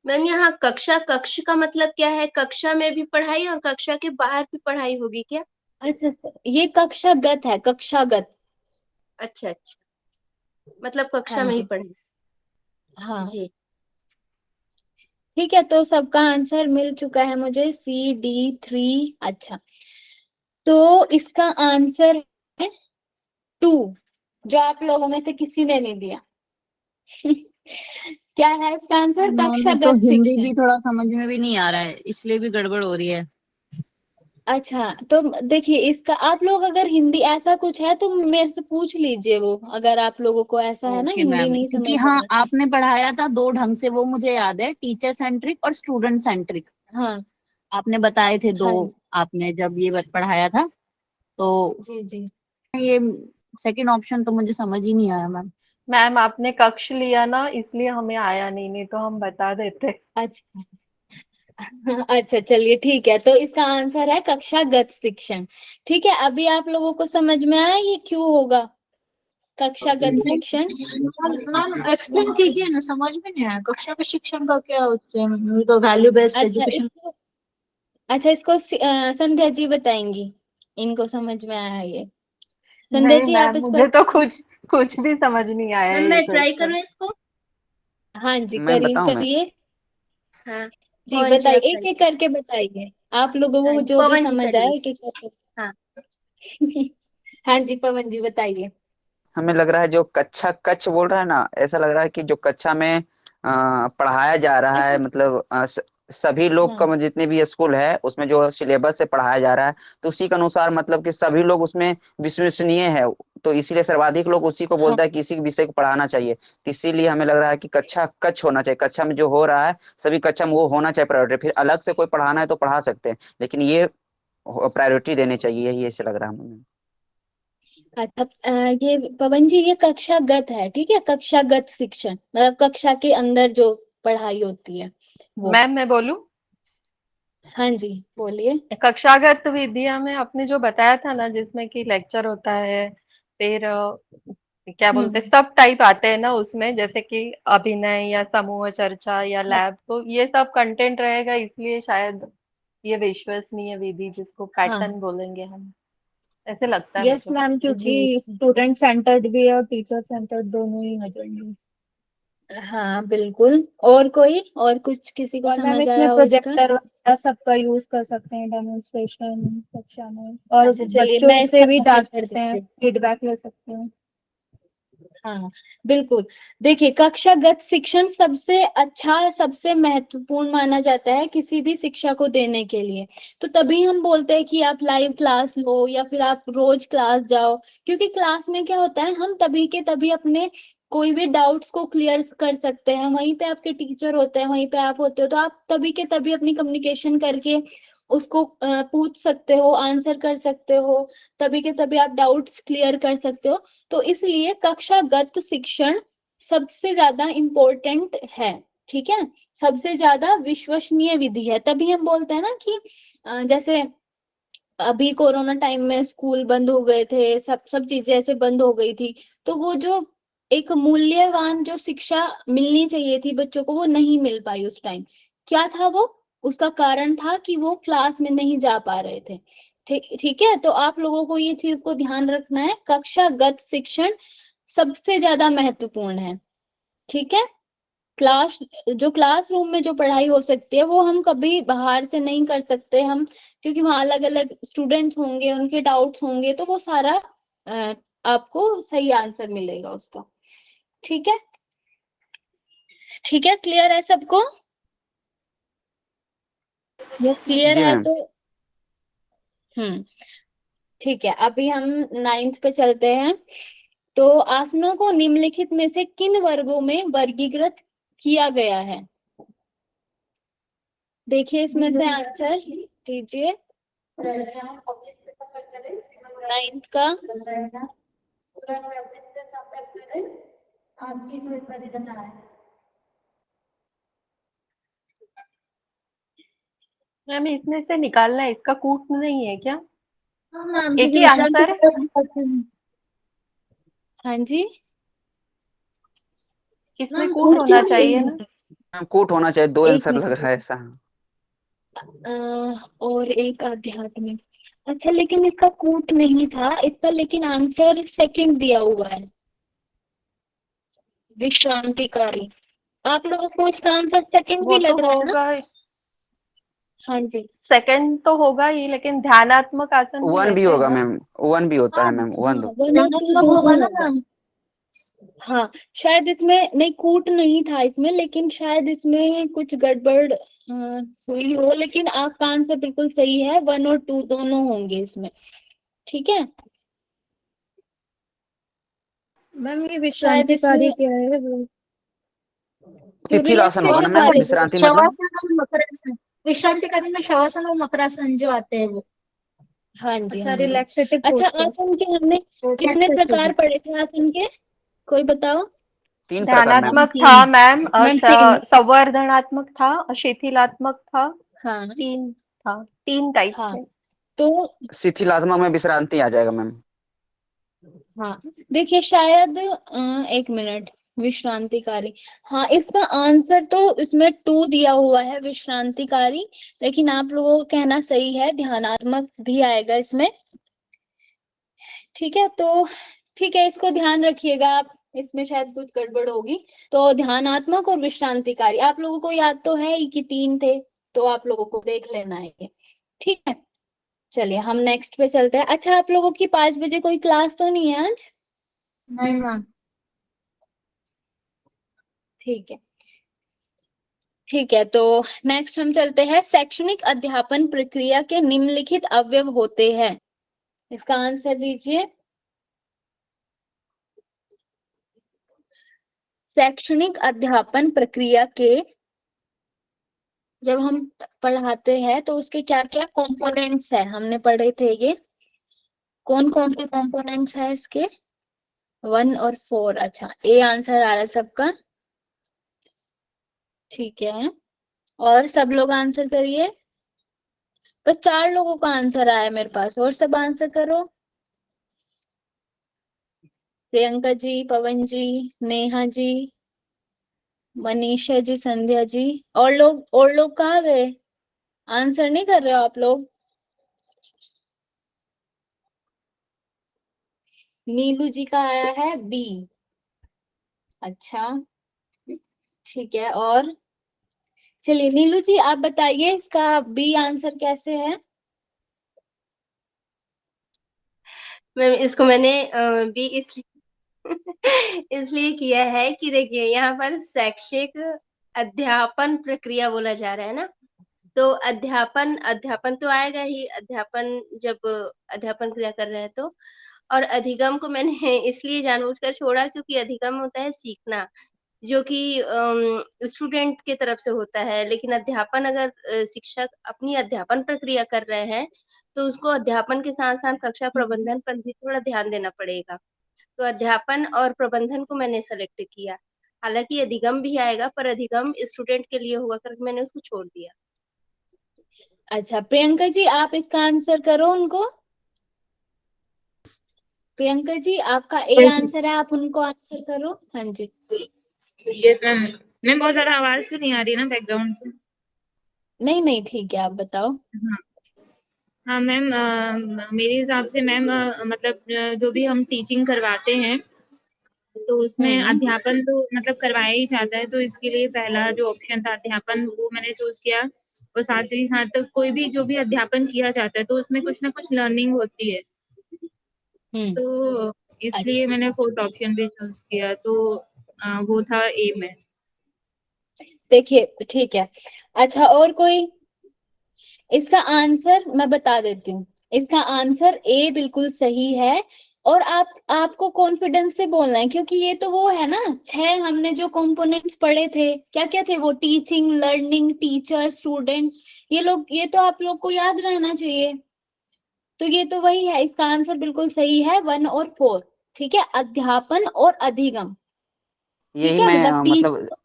मैम यहाँ कक्षा, कक्ष का मतलब क्या है? कक्षा में भी पढ़ाई और कक्षा के बाहर भी पढ़ाई होगी क्या? अच्छा ये कक्षागत है, कक्षागत। अच्छा मतलब कक्षा हाँ में ही जी। पढ़े। हाँ जी ठीक है, तो सबका आंसर मिल चुका है मुझे, CD3। अच्छा, तो इसका आंसर है 2, जो आप लोगों में से किसी ने नहीं दिया। क्या है इसका आंसर? मैम में तो कक्षागत हिंदी भी शिक्षण। थोड़ा समझ में भी नहीं आ रहा है, इसलिए भी गड़बड़ हो रही है। अच्छा, तो देखिए इसका, आप लोग अगर हिंदी ऐसा कुछ है तो मेरे से पूछ लीजिए, वो अगर आप लोगों को ऐसा है ना ओके हिंदी मैम, नहीं क्योंकि समझ आ हाँ रहा है। आपने पढ़ाया था दो ढंग से, वो मुझे याद है, टीचर सेंट्रिक और स्टूडेंट सेंट्रिक। हाँ आपने बताए थे दो, हाँ जी आपने जब ये पढ़ाया था, तो जी जी। ये सेकंड ऑप्शन तो मुझे समझ ही नहीं आया मैम। मैम आपने कक्ष लिया ना, इसलिए हमें आया नहीं, नहीं तो हम बता देते। अच्छा। अच्छा चलिए ठीक है, तो इसका आंसर है कक्षागत शिक्षण। ठीक है, अभी आप लोगों को समझ में आया ये क्यों होगा कक्षागत शिक्षण? मैम एक्सप्लेन कीजिए ना, समझ में नहीं आया कक्षा के शिक्षण का क्या, उससे तो वैल्यू बेस्ड अच्छा एजुकेशन। इसको, अच्छा इसको संध्या जी बताएंगी, इनको समझ में आया ये। संध्या नहीं जी आप मैम, इसको, मुझे तो कुछ कुछ भी समझ नहीं आया मैम ये मैं ट्राई क्वेश्चन। करूँ इसको। हाँ जी मैं करिए बताऊं मैं? करिए। हाँ जी पवन जी बताइए, आप एक ट्राई। एक करके बताइए, आप लोगों हाँ को जी जो भी पवन जी समझ करिए। आए एक एक करके। हाँ हाँ जी पवन जी बताइए। हमें लग रहा है जो कक्षा कच्छ बोल रहा है ना, ऐसा लग रहा है कि जो कक्षा में पढ़ाया जा रहा है, अच्छा। मतलब सभी लोग हाँ का जितने भी स्कूल है उसमें जो सिलेबस से पढ़ाया जा रहा है, तो उसी के अनुसार मतलब कि सभी लोग उसमें विश्वसनीय है, तो इसीलिए सर्वाधिक लोग उसी को हाँ बोलता है कि इसी विषय को पढ़ाना चाहिए। तो इसीलिए हमें लग रहा है कि कक्षा कच्छ होना चाहिए, कक्षा में जो हो रहा है सभी कक्षा में वो होना चाहिए प्रायोरिटी, फिर अलग से कोई पढ़ाना है तो पढ़ा सकते हैं, लेकिन ये प्रायोरिटी देनी चाहिए, यही ऐसे लग रहा है हमें। अच्छा, ये पवन जी ये कक्षागत है, ठीक है, कक्षागत शिक्षण मतलब कक्षा के अंदर जो पढ़ाई होती है वो। मैम मैं बोलूं? हाँ जी बोलिए। कक्षागत विद्या में आपने जो बताया था ना, जिसमें कि लेक्चर होता है, फिर क्या बोलते हैं, हम्म। सब टाइप आते हैं ना उसमें, जैसे कि अभिनय या समूह चर्चा या हाँ लैब, तो ये सब कंटेंट रहेगा, इसलिए शायद ये विश्वसनीय विधि जिसको हाँ। पैटर्न बोलेंगे हम, ऐसे लगता है यस मुझे। मैम, जी क्योंकि स्टूडेंट सेंटर्ड भी है और टीचर सेंटर्ड दोनों ही आ जाएंगे। हाँ बिल्कुल। और कोई, और कुछ किसी को और मैम समझ इसमें आया हो इसका? प्रोजेक्टर वगैरह सबका यूज कर सकते हैं डेमोन्स्ट्रेशन कक्षा में, और अच्छा चलिए बच्चों मैं से इसका भी आंसर जांच कर सकते हैं, देती हूँ। फीडबैक ले सकते हैं। हाँ बिल्कुल। देखिए कक्षागत शिक्षण सबसे अच्छा, सबसे महत्वपूर्ण माना जाता है किसी भी शिक्षा को देने के लिए। तो तभी हम बोलते हैं कि आप लाइव क्लास लो या फिर आप रोज क्लास जाओ, क्योंकि क्लास में क्या होता है, हम तभी के तभी अपने कोई भी डाउट्स को क्लियर कर सकते हैं, वहीं पे आपके टीचर होते हैं, वहीं पे आप होते हो, तो आप तभी के तभी अपनी कम्युनिकेशन करके उसको पूछ सकते हो, आंसर कर सकते हो, तभी के तभी आप डाउट्स क्लियर कर सकते हो। तो इसलिए कक्षागत शिक्षण सबसे ज्यादा इम्पोर्टेंट है, ठीक है, सबसे ज्यादा विश्वसनीय विधि है। तभी हम बोलते हैं ना कि जैसे अभी कोरोना टाइम में स्कूल बंद हो गए थे, सब सब चीजें ऐसे बंद हो गई थी, तो वो जो एक मूल्यवान जो शिक्षा मिलनी चाहिए थी बच्चों को, वो नहीं मिल पाई उस टाइम। क्या था वो? उसका कारण था कि वो क्लास में नहीं जा पा रहे थे। ठीक ठीक है, तो आप लोगों को ये चीज को ध्यान रखना है, कक्षागत शिक्षण सबसे ज्यादा महत्वपूर्ण है, ठीक है। क्लास, जो क्लासरूम में जो पढ़ाई हो सकती है वो हम कभी बाहर से नहीं कर सकते हम, क्योंकि वहाँ अलग अलग स्टूडेंट्स होंगे, उनके डाउट्स होंगे, तो वो सारा अ, आपको सही आंसर मिलेगा उसका। ठीक है, ठीक है, क्लियर है सबको? Yes ma'am. क्लियर जी है मैम। तो ठीक है, अभी हम नाइन्थ पे चलते हैं। तो आसनों को निम्नलिखित में से किन वर्गों में वर्गीकृत किया गया है? देखिए इसमें से आंसर दीजिए, नाइन्थ का। मैम इसमें से निकालना है, इसका कूट नहीं है क्या? हाँ मैम, एक क्योंकि ही विश्राम की आंसर है? तरफ दिखाते हैं। हाँ जी। इसमें मैम कूट कूट की होना चाहिए नहीं ना? मैम कूट होना चाहिए, दो एक आंसर लग मिनट, रहा है ऐसा। और एक आध्यात्मिक। अच्छा, लेकिन इसका कूट नहीं था इसका, लेकिन आंसर सेकंड दिया हुआ है, विश्रांतिकारी। आप लोगों को इसका आंसर सेकंड भी वो तो लग रहा है ना? होगा, हाँ जी। सेकंड तो होगा ही, लेकिन ध्यानात्मक आसन भी वन भी रहते हैं होगा ना। मैम, वन भी होता हाँ है मैम, वन हाँ, दो। 1 और 2 ध्यानात्मक होगा दोनों ना होगा। मैम। हाँ, शायद इसमें नहीं, कूट नहीं था इसमें, लेकिन शायद इसमें कुछ गड़बड़ हुई हो, लेकिन आपका आंसर बिल्कुल सही है, 1 और 2 दोनों होंगे इसमें। ठीक है, मैम ये शायद विश्रांतिकारी इसमें क्या है वो? जो शिथिल आसन होगा ना मैम, रिलैक्सेशन विश्रांति मतलब। शवासन और मकरासन, विश्रांतिकारी में शवासन और मकरासन जो आते हैं वो। हाँ जी, अच्छा, हाँ जी। रिलैक्सेटिव अच्छा, पोस्चर। आसन के हमने कितने प्रकार पढ़े थे आसन के, कोई बताओ? 3 प्रकार मैम। ध्यानात्मक था तीन। मैम, मैम तीन। संवर्धनात्मक था, शिथिलात्मक था, हाँ 3 था, 3 टाइप हाँ। थे। तो शिथिलात्मक में विश्रांति आ जाएगा मैम। हाँ, देखिए शायद एक मिनट, विश्रांतिकारी, हाँ इसका आंसर तो इसमें 2 दिया हुआ है, विश्रांतिकारी, लेकिन आप लोगों का कहना सही है, ध्यानात्मक भी आएगा इसमें। ठीक है, तो ठीक है, इसको ध्यान रखिएगा आप, इसमें शायद कुछ गड़बड़ होगी। तो ध्यानात्मक और विश्रांतिकारी आप लोगों को याद तो है ही कि 3 थे, तो आप लोगों को देख लेना है ये। ठीक है, चलिए हम नेक्स्ट पे चलते हैं। अच्छा, आप लोगों की 5 बजे कोई क्लास तो नहीं है आज? नहीं मैम। ठीक है, ठीक है, तो नेक्स्ट हम चलते हैं, शैक्षणिक अध्यापन प्रक्रिया के निम्नलिखित अवयव होते हैं, इसका आंसर दीजिए। शैक्षणिक अध्यापन प्रक्रिया के, जब हम पढ़ाते हैं तो उसके क्या क्या कंपोनेंट्स है, हमने पढ़े थे ये, कौन कौन से कंपोनेंट्स है इसके? 1 और 4। अच्छा, ए आंसर आ रहा है सबका। ठीक है, और सब लोग आंसर करिए, बस 4 लोगों का आंसर आया मेरे पास, और सब आंसर करो। प्रियंका जी, पवन जी, नेहा जी, मनीषा जी, संध्या जी, और लोग कहाँ गए? आंसर नहीं कर रहे हो आप लोग? नीलू जी का आया है बी। अच्छा, ठीक है, और चलिए नीलू जी आप बताइए इसका बी आंसर कैसे है? मैम इसको मैंने बी इसलिए इसलिए किया है कि देखिए यहाँ पर शैक्षिक अध्यापन प्रक्रिया बोला जा रहा है ना, तो अध्यापन अध्यापन तो आएगा ही, अध्यापन जब अध्यापन क्रिया कर रहे हैं तो, और अधिगम को मैंने इसलिए जानबूझकर छोड़ा क्योंकि अधिगम होता है सीखना, जो कि स्टूडेंट के तरफ से होता है, लेकिन अध्यापन अगर शिक्षक अपनी अध्यापन प्रक्रिया कर रहे हैं, तो उसको अध्यापन के साथ-साथ कक्षा प्रबंधन पर भी थोड़ा ध्यान देना पड़ेगा। तो अध्यापन और प्रबंधन को मैंने सेलेक्ट किया। हालाँकि अधिगम भी आएगा, पर अधिगम स्टूडेंट के लिए हुआ करके मैंने उसको छोड़ दिया। अच्छा, प्रियंका जी आप इसका आंसर करो उनको। प्रियंका जी आपका ए आंसर है, आप उनको आंसर करो। हाँ जी। Yes ma'am. मैम बहुत ज्यादा आवाज तो नहीं आ रही ना बैकग्राउंड से? नहीं नहीं, ठीक है, आप बताओ। हाँ। हाँ मैम, मेरे हिसाब से मैम, मतलब जो भी हम टीचिंग करवाते हैं तो उसमें हम्म। अध्यापन तो मतलब करवाया ही जाता है, तो इसके लिए पहला जो ऑप्शन था अध्यापन वो मैंने चूज किया। और साथ ही साथ कोई भी जो भी अध्यापन किया जाता है तो उसमें कुछ ना कुछ लर्निंग होती है, हम्म। तो अच्छा, इसलिए मैंने फोर्थ ऑप्शन भी चूज किया, तो वो था ए में। देखिए ठीक है। अच्छा, और कोई? इसका आंसर मैं बता देती हूँ, इसका आंसर ए बिल्कुल सही है। और आपको कॉन्फिडेंस से बोलना है, क्योंकि ये तो वो है ना, 6 हमने जो कंपोनेंट्स पढ़े थे, क्या क्या थे वो? टीचिंग, लर्निंग, टीचर, स्टूडेंट, ये लोग, ये तो आप लोग को याद रहना चाहिए। तो ये तो वही है, इसका आंसर बिल्कुल सही है, 1 और 4। ठीक है, अध्यापन और अधिगम। ठीक यही है, मैं मतलब टीच, मतलब,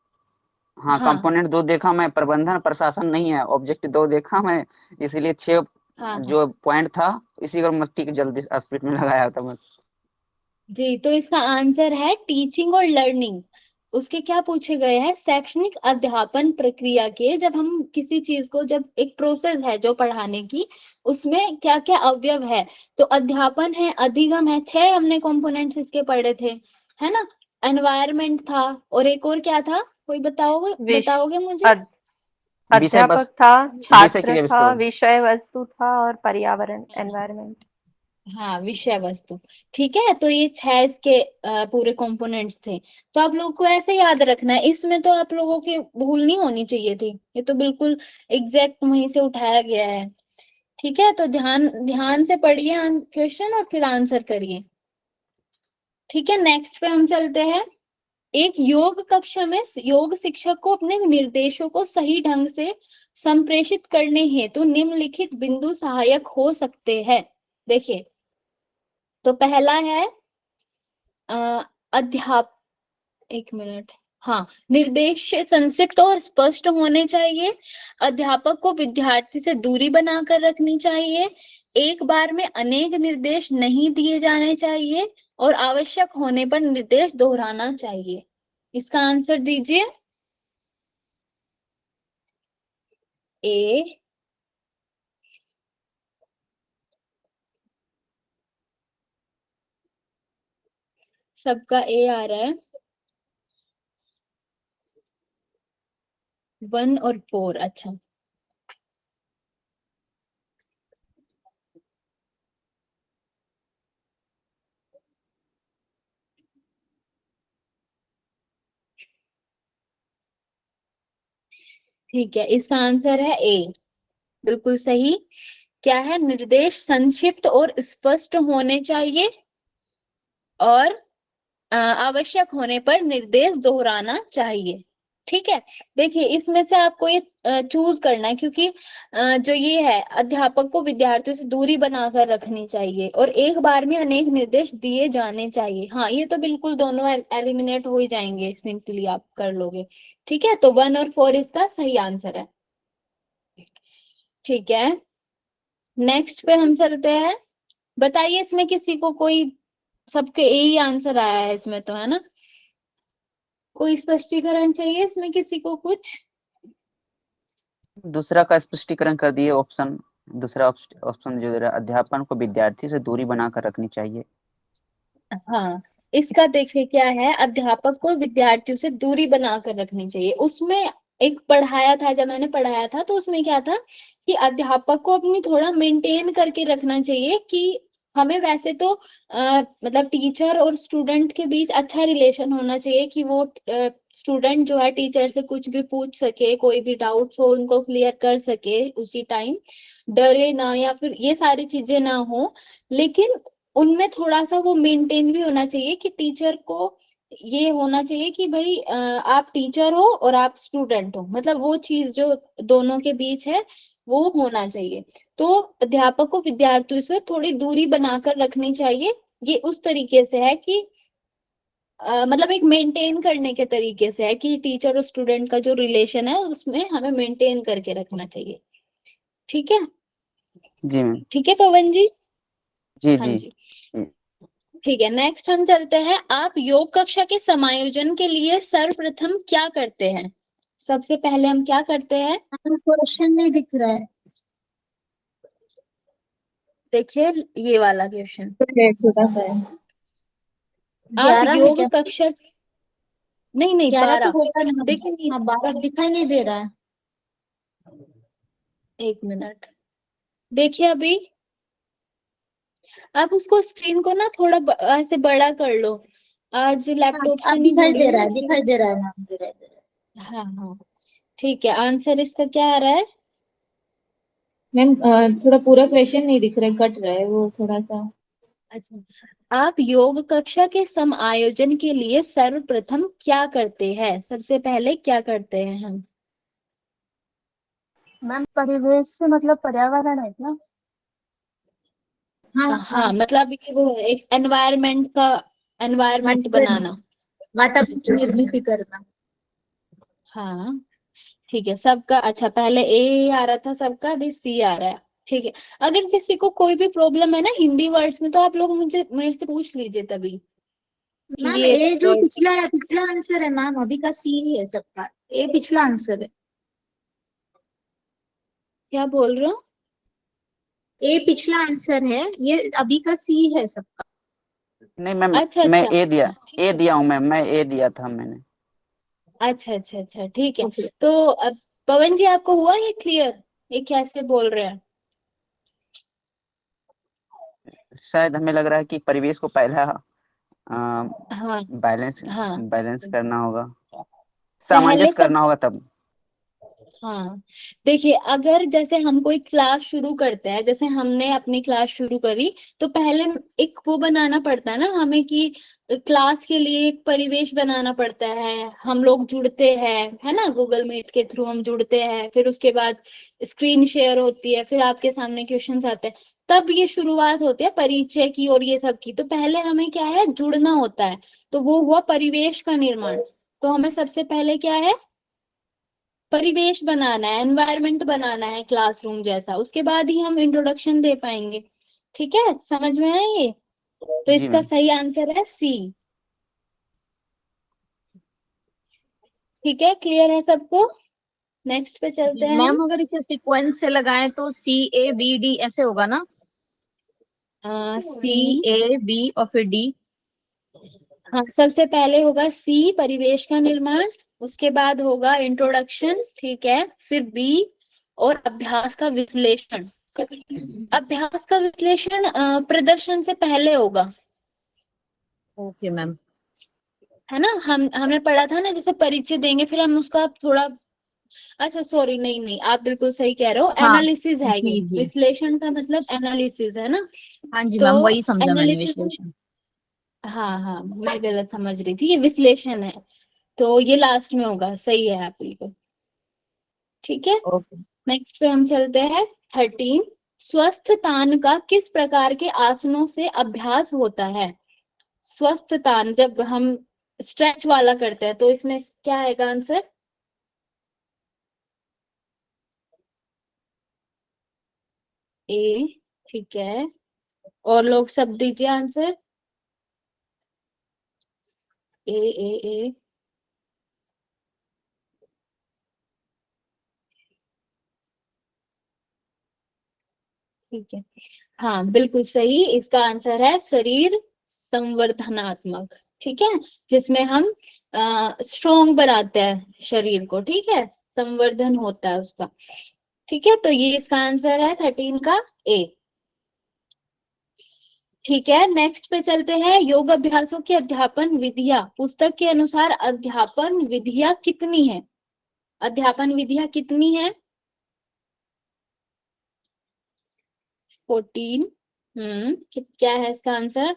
हाँ हाँ कंपोनेंट 2 देखा मैं, प्रबंधन प्रशासन नहीं है, ऑब्जेक्ट 2 देखा मैं, इसीलिए 6 हाँ हाँ जो पॉइंट था इसी को मट्टी की जल्दी स्पीड में लगाया था मैं। जी। तो इसका आंसर है टीचिंग और लर्निंग। उसके क्या पूछे गए हैं, शैक्षणिक अध्यापन प्रक्रिया के, जब हम किसी चीज को, जब एक प्रोसेस है जो पढ़ाने की, उसमें क्या क्या अवयव है, तो अध्यापन है, अधिगम है, 6 हमने कंपोनेंट्स इसके पढ़े थे, है ना। एनवायरमेंट था, और एक और क्या था, कोई बताओगे मुझे? अध- विषय अध्यापक बस था, विषय छात्र क्रिया था, वस्तु। विषय वस्तु था, और पर्यावरण एनवायरनमेंट। हाँ, विषय वस्तु। ठीक है, तो ये 6 इसके पूरे कंपोनेंट्स थे। तो आप लोगों को ऐसे याद रखना है, इसमें तो आप लोगों की भूल नहीं होनी चाहिए थी, ये तो बिल्कुल एग्जैक्ट वहीं से उठाया गया है। ठीक है, तो ध्यान ध्यान से पढ़िए क्वेश्चन और फिर आंसर करिए। ठीक है, नेक्स्ट पे हम चलते हैं। एक योग कक्षा में योग शिक्षक को अपने निर्देशों को सही ढंग से संप्रेषित करने हेतु निम्नलिखित बिंदु सहायक हो सकते हैं। देखिए, तो पहला है अध्याप एक मिनट, हाँ, निर्देश संक्षिप्त और स्पष्ट होने चाहिए। अध्यापक को विद्यार्थी से दूरी बनाकर रखनी चाहिए। एक बार में अनेक निर्देश नहीं दिए जाने चाहिए, और आवश्यक होने पर निर्देश दोहराना चाहिए। इसका आंसर दीजिए। ए, सबका ए आ रहा है, 1 और 4। अच्छा, ठीक है, इसका आंसर है ए, बिल्कुल सही। क्या है, निर्देश संक्षिप्त और स्पष्ट होने चाहिए, और आवश्यक होने पर निर्देश दोहराना चाहिए। ठीक है, देखिए, इसमें से आपको ये चूज करना है, क्योंकि जो ये है, अध्यापक को विद्यार्थियों से दूरी बनाकर रखनी चाहिए, और एक बार में अनेक निर्देश दिए जाने चाहिए। हाँ, ये तो बिल्कुल दोनों एलिमिनेट हो ही जाएंगे, सिंपली आप कर लोगे। ठीक है, तो 1 और 4 इसका सही आंसर है। ठीक है, नेक्स्ट पे हम चलते हैं। बताइए, इसमें किसी को कोई, सबके यही आंसर आया है इसमें तो, है ना। कोई स्पष्टीकरण चाहिए इसमें किसी को कुछ? दूसरा का स्पष्टीकरण कर दिए ऑप्शन। दूसरा ऑप्शन जो दे रहा है, अध्यापन को विद्यार्थी से दूरी बनाकर रखनी चाहिए। हाँ, इसका देखिए क्या है, अध्यापक को विद्यार्थियों से दूरी बनाकर रखनी चाहिए। उसमें एक पढ़ाया था, जब मैंने पढ़ाया था तो उसमें क्या था कि अध्यापक को अपनी थोड़ा मेंटेन करके रखना चाहिए, कि हमें वैसे तो मतलब टीचर और स्टूडेंट के बीच अच्छा रिलेशन होना चाहिए, कि वो स्टूडेंट जो है टीचर से कुछ भी पूछ सके, कोई भी डाउट्स हो उनको क्लियर कर सके उसी टाइम, डरे ना, या फिर ये सारी चीजें ना हो। लेकिन उनमें थोड़ा सा वो मेंटेन भी होना चाहिए, कि टीचर को ये होना चाहिए कि भाई आप टीचर हो और आप स्टूडेंट हो, मतलब वो चीज जो दोनों के बीच है वो होना चाहिए। तो अध्यापक को विद्यार्थियों से थोड़ी दूरी बनाकर रखनी चाहिए। ये उस तरीके से है कि मतलब एक मेंटेन करने के तरीके से है, कि टीचर और स्टूडेंट का जो रिलेशन है उसमें हमें मेंटेन करके रखना चाहिए। ठीक है, जी मैम। ठीक है पवन जी। जी हाँ जी। जी, ठीक है, नेक्स्ट हम चलते हैं। आप योग कक्षा के समायोजन के लिए सर्वप्रथम क्या करते हैं? सबसे पहले हम क्या करते हैं? क्वेश्चन नहीं दिख रहा है। देखिए, ये वाला क्वेश्चन, छोटा सा है। आप 11 है योग क्या? कक्षा, नहीं नहीं, 11 तो 12। होगा ना। देखिए, हाँ, 12 दिखाई नहीं दे रहा है। एक मिनट, देखिए अभी आप उसको स्क्रीन को ना थोड़ा ऐसे बड़ा कर लो, आज हाँ, लैपटॉप से अब नहीं दिखाई जुड़ी दे हूँ रहा ना, है, इसलिए। दिखाई दे रहा है मैम, दिखाई दे रहा है। हाँ हाँ, ठीक है, आंसर इसका क्या आ रहा है? मैम थोड़ा पूरा क्वेश्चन नहीं दिख रहा है, कट रहा है वो थोड़ा सा। अच्छा, आप योग कक्षा के समायोजन के लिए सर्वप्रथम क्या करते हैं? सबसे पहले क्या करते हैं हम? मैम, परिवेश से मतलब पर्यावरण है ना। हाँ हाँ, हाँ, मतलब ये वो है, एक एनवायरनमेंट का, एनवायरनमेंट वातावरण, बनाना। वातावरण की निर्मिति करना। हाँ, ठीक है, सबका अच्छा, पहले ए आ रहा था सबका, अभी सी आ रहा है। ठीक है, अगर किसी को कोई भी प्रॉब्लम है ना हिंदी वर्ड्स में, तो आप लोग मुझे मेरे से पूछ लीजिए तभी। मैम ये ए जो पिछला पिछला आंसर है मैम, अभी का सी ही है सबका, ए पिछला आंसर है। क्या बोल रहे हो? ए पिछला आंसर है, ये अभी का सी है सबका। नहीं मैम, अच्छा मैं अच्छा, ए दिया, ठीक ए है। दिया हूँ मैम, मैं ए दिया था मैंने। अच्छा अच्छा अच्छा, ठीक है। ओके। तो अब पवन जी आपको हुआ ये क्लियर, ये कैसे बोल रहे हैं? शायद हमें लग रहा है कि परिवेश को पहला हाँ बैलेंस हाँ, बैलेंस करना होगा, पहले सामंजस्य सब, करना होगा तब। हाँ देखिए, अगर जैसे हम कोई क्लास शुरू करते हैं, जैसे हमने अपनी क्लास शुरू करी, तो पहले एक वो बनाना पड़ता है ना हमें कि क्लास के लिए एक परिवेश बनाना पड़ता है, हम लोग जुड़ते हैं, है ना, गूगल मीट के थ्रू हम जुड़ते हैं, फिर उसके बाद स्क्रीन शेयर होती है, फिर आपके सामने क्वेश्चंस आते हैं, तब ये शुरुआत होती है परिचय की और ये सब की। तो पहले हमें क्या है, जुड़ना होता है, तो वो हुआ परिवेश का निर्माण। तो हमें सबसे पहले क्या है, परिवेश बनाना है, एनवायरनमेंट बनाना है क्लासरूम जैसा, उसके बाद ही हम इंट्रोडक्शन दे पाएंगे। ठीक है, समझ में आया ये? तो जी इसका मैम। सही आंसर है सी। ठीक है, क्लियर है सबको? नेक्स्ट पे चलते हैं हम। मैम अगर इसे सीक्वेंस से लगाएं तो CABD ऐसे होगा ना? सी, CAB और फिर D। हाँ सबसे पहले होगा सी, परिवेश का निर्माण, उसके बाद होगा इंट्रोडक्शन, ठीक है, फिर बी और अभ्यास का विश्लेषण। अभ्यास का विश्लेषण प्रदर्शन से पहले होगा, ओके मैम। है ना। हमने पढ़ा था ना, जैसे परिचय देंगे फिर हम उसका थोड़ा, अच्छा सॉरी, नहीं नहीं, आप बिल्कुल सही कह रहे हो, हाँ एनालिसिस है ये, जी जी, विश्लेषण का मतलब एनालिसिस है ना। हाँ जी तो मैम, वही समझा मैंने एनालिसिस, विश्लेषण। हाँ हाँ, मैं गलत समझ रही थी, ये विश्लेषण है, तो ये लास्ट में होगा, सही है आप बिल्कुल। ठीक है, ओके। नेक्स्ट पे हम चलते हैं 13। स्वस्थ तान का किस प्रकार के आसनों से अभ्यास होता है? स्वस्थ तान जब हम स्ट्रेच वाला करते हैं, तो इसमें क्या आएगा आंसर? ए, ठीक है, और लोग सब दीजिए आंसर। ए ए ए, ठीक है, हाँ बिल्कुल सही, इसका आंसर है शरीर संवर्धनात्मक। ठीक है, जिसमें हम स्ट्रोंग बनाते हैं शरीर को, ठीक है, संवर्धन होता है उसका। ठीक है, तो ये इसका आंसर है 13 का ए। ठीक है, नेक्स्ट पे चलते हैं, योग अभ्यासों की अध्यापन विधियां, पुस्तक के अनुसार अध्यापन विधियां कितनी है? अध्यापन विधियां कितनी है? 14। क्या है इसका आंसर?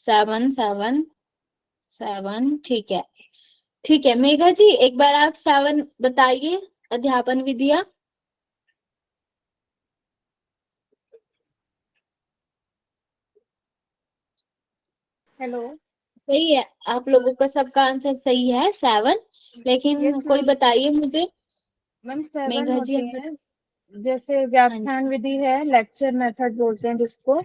7 7 7, ठीक है। ठीक है, मेघा जी एक बार आप 7 बताइए, अध्यापन विधियां। हेलो। सही है, आप लोगों का सबका आंसर सही है 7, लेकिन यस कोई मैम। बताइए मुझे। मैम 7 मेघा जी होते आप हैं, जैसे हाँ व्याख्यान जी। विधि है, लेक्चर मेथड बोलते हैं जिसको,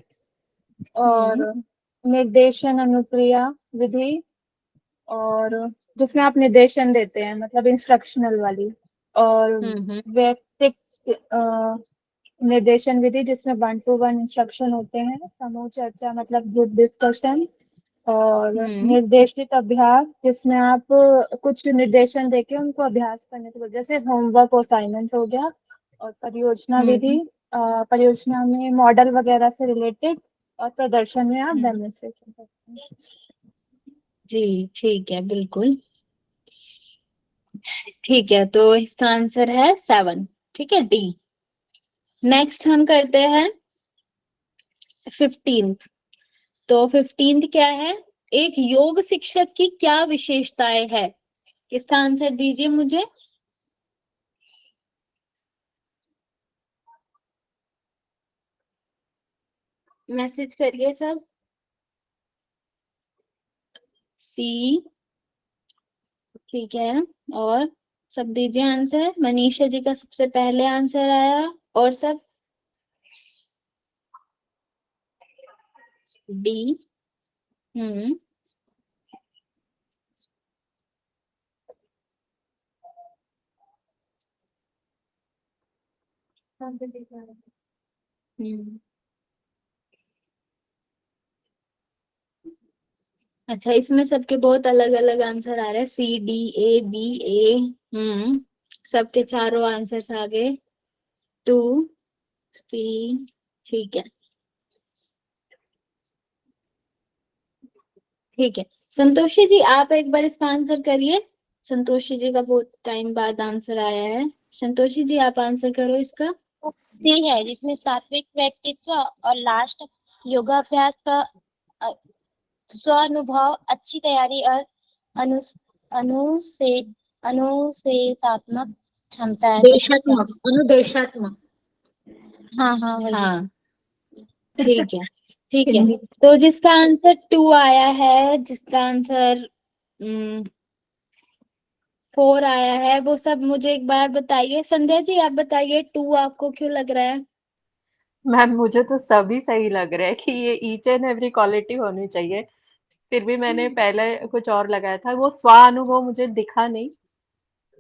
और हम्म निर्देशन अनुक्रिया विधि, और जिसमें आप निर्देशन देते हैं, मतलब इंस्ट्रक्शनल वाली, और हम्म। वैयक्तिक निर्देशन विधि जिसमें 1-to-1 इंस्ट्रक्शन होते हैं, समूह चर्चा मतलब ग्रुप डिस्कशन, और हम्म निर्देशित अभ्यास जिसमें आप कुछ निर्देशन देके उनको अभ्यास करने को, जैसे होमवर्क और असाइनमेंट हो गया, और परियोजना विधि, हम्म परियोजना में मॉडल वगैरह से रिलेटेड, और प्रदर्शन में आप हम्म, डेमोन्स्ट्रेशन करते हैं। जी ठीक है, बिल्कुल ठीक है, तो इसका आंसर है 7। ठीक है, डी। नेक्स्ट हम करते हैं 15। तो 15 क्या है? एक योग शिक्षक की क्या विशेषताएं है? इसका आंसर दीजिए मुझे। मैसेज करिए सब। सी, ठीक है, और सब दीजिए आंसर। मनीषा जी का सबसे पहले आंसर आया, और सब डी। हम्म हम्म। अच्छा, इसमें सबके बहुत अलग अलग आंसर आ रहे हैं, सी डी ए बी ए। सबके चारों आंसर्स आ गए, 2 3। ठीक है, ठीक है। संतोषी जी, आप एक बार इसका आंसर करिए। संतोषी जी का बहुत टाइम बाद आंसर आया है। संतोषी जी, आप आंसर करो इसका। सी है, जिसमें सात्विक व्यक्तित्व और लास्ट योगाभ्यास का स्वानुभव, अच्छी तैयारी और अनु अनुसे अनुशेषात्मक क्षमता है। देशात्मक, अनुदेशात्मक। हाँ हाँ वही। हाँ, ठीक है, ठीक है। हिंदी। तो जिसका आंसर 2 आया है, जिसका आंसर 4 आया है, वो सब मुझे एक बार बताइए। संध्या जी, आप बताइए 2 आपको क्यों लग रहा है? मैम मुझे तो सभी सही लग रहा है कि ये ईच एंड एवरी क्वालिटी होनी चाहिए। फिर भी मैंने पहले कुछ और लगाया था, वो स्वानुभव मुझे दिखा नहीं।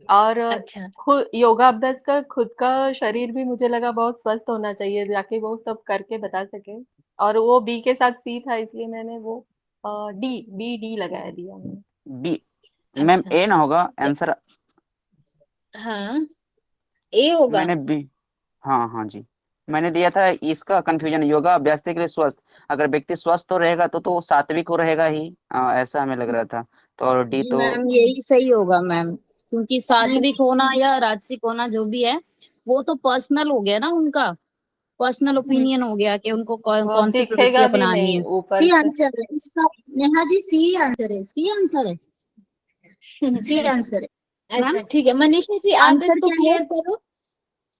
और अच्छा, खुद योगाभ्यास का खुद का शरीर भी मुझे लगा बहुत स्वस्थ होना चाहिए, जाके वो सब करके बता सके। और वो बी के साथ सी था, इसलिए मैंने वो डी लगाया दिया मैंने। बी मैम, अच्छा। ए ना होगा आंसर? हाँ, ए होगा। मैंने बी, हाँ हाँ जी, मैंने दिया था इसका कंफ्यूजन, योगा अभ्यास के लिए स्वस्थ, अगर व्यक्ति स्वस्थ तो रहेगा तो वो सात्विक हो रहेगा ही, ऐसा हमें लग रहा था। तो और डी जी तो मैम, यही सही होगा मैम, क्योंकि नहीं, सात्विक होना या राजसिक होना जो भी है, वो तो पर्सनल हो गया ना, उनका पर्सनल ओपिनियन हो गया कि उनको कौन वो अब कौन सी प्रवृत्ति दिखेगा भी अपनानी नहीं है। ऊपर सी से। आंसर है इसका। नेहा जी, सी आंसर है, सी आंसर है सी आंसर है। अच्छा, मैम। ठीक है। मनीषा जी, आप आंसर इसको क्या है? क्लियर करो।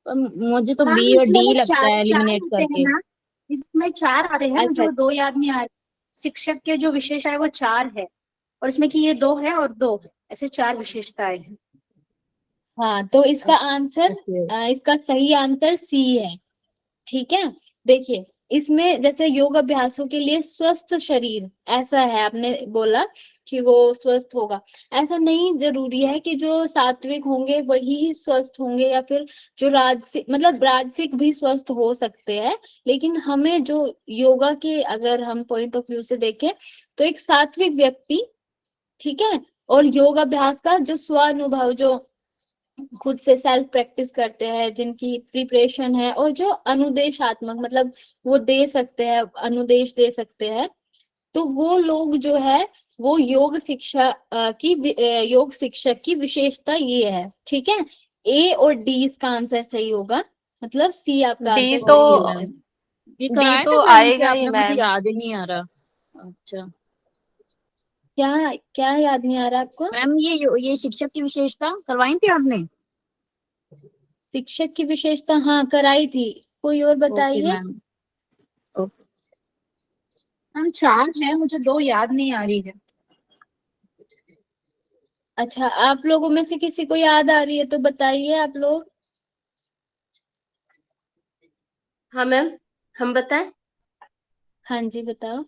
मुझे तो मैम बी और इसमें डी वो लगता चार है चार एलिमिनेट आते हैं करके। ना, इसमें 4 आते हैं, मुझे अच्छा, वो 2 याद नहीं आ रहे। शिक्षक के जो विशेषता है वो 4 है, और इसमें कि ये 2 है और 2 है, ऐसे 4 विशेषताएं हैं। हाँ, तो इसका आंसर, ओके। इसका सही आंसर सी है। ठीक है, देखिए, इसमें जैसे योग अभ्यासों के लिए स्वस्थ शरीर, ऐसा है, आपने बोला कि वो स्वस्थ होगा। ऐसा नहीं जरूरी है कि जो सात्विक होंगे वही स्वस्थ होंगे, या फिर जो राजसिक, मतलब राजसिक भी स्वस्थ हो सकते हैं। लेकिन हमें जो योगा के, अगर हम पॉइंट ऑफ व्यू से देखें, तो एक सात्विक व्यक्ति, ठीक है, और योग अभ्यास का जो स्वानुभव, जो खुद से सेल्फ प्रैक्टिस करते हैं, जिनकी प्रिपरेशन है, और जो अनुदेशात्मक, मतलब वो दे सकते हैं, अनुदेश दे सकते हैं, तो वो लोग जो है, वो योग शिक्षा योग शिक्षक की विशेषता ये है। ठीक है, ए और डी इसका आंसर सही होगा, मतलब सी आपका डी आंसर तो सही ओके होगा। मैम, ये डी कराया था तो मैम कि आएगा ही आपने? मुझे मैम। याद ही नहीं आ रहा। अच्छा क्या क्या याद नहीं आ रहा आपको? मैम, ये शिक्षक की विशेषता करवाई थी आपने? शिक्षक की विशेषता, हाँ कराई थी। कोई और ओके बताइए। मैम। हम 4 है, मुझे 2 याद नहीं आ रही है। अच्छा, आप लोगों में से किसी को याद आ रही है तो बताइए आप लोग। हाँ मैम, हम बताएं। हाँ जी, बताओ।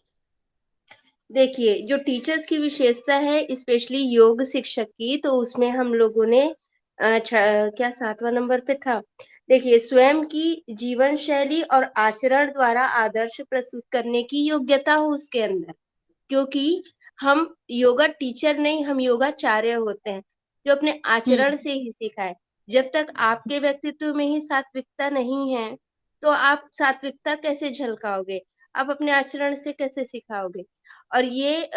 देखिए, जो टीचर्स की विशेषता है स्पेशली योग शिक्षक की, तो उसमें हम लोगों ने क्या 7वां नंबर पे था। देखिए, स्वयं की जीवन शैली और आचरण द्वारा आदर्श प्रस्तुत करने की योग्यता हो उसके अंदर, क्योंकि हम योगा टीचर नहीं, हम योगाचार्य होते हैं, जो अपने आचरण से ही सिखाए। जब तक आपके व्यक्तित्व में ही सात्विकता नहीं है, तो आप सात्विकता कैसे झलकाओगे? आप अपने आचरण से कैसे सिखाओगे? और ये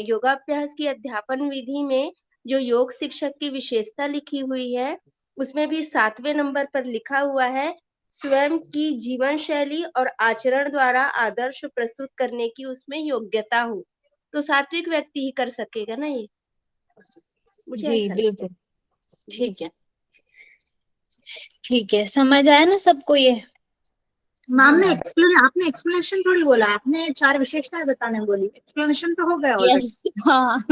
योगाभ्यास की अध्यापन विधि में जो योग शिक्षक की विशेषता लिखी हुई है, उसमें भी 7वें नंबर पर लिखा हुआ है, स्वयं की जीवन शैली और आचरण द्वारा आदर्श प्रस्तुत करने की उसमें योग्यता हो। तो सात्विक व्यक्ति ही कर सकेगा ना ये, मुझे जी ऐसा लगता बिल्कुल, है। ठीक है, ठीक है, समझ आया ना सबको ये? मैम हाँ ने हाँ। आपने एक्सप्लेनेशन थोड़ी बोला, आपने 4 विशेषताएं बताने बोली, एक्सप्लेनेशन तो हो गया ऑलरेडी। यस हाँ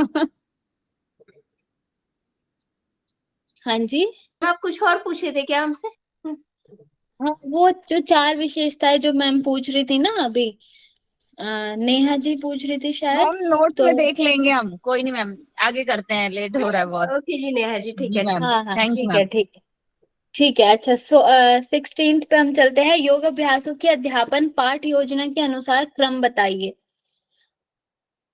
हाँ जी। आप कुछ और पूछे थे क्या हमसे? हाँ, वो जो 4 विशेषताएं जो मैम पूछ रही थी ना अभी, नेहा जी पूछ रही थी शायद। मैम, नोट्स तो में देख लेंगे हम, कोई नहीं मैम, आगे करते हैं, लेट हो रहा है बहुत। ओके जी नेहा जी, ठीक जी है। मैम, हाँ हाँ, थैंक यू ठीक है, मैम। ठीक है। ठीक है। अच्छा, 16 पे हम चलते हैं। योग अभ्यासों की अध्यापन पाठ योजना के अनुसार क्रम बताइए।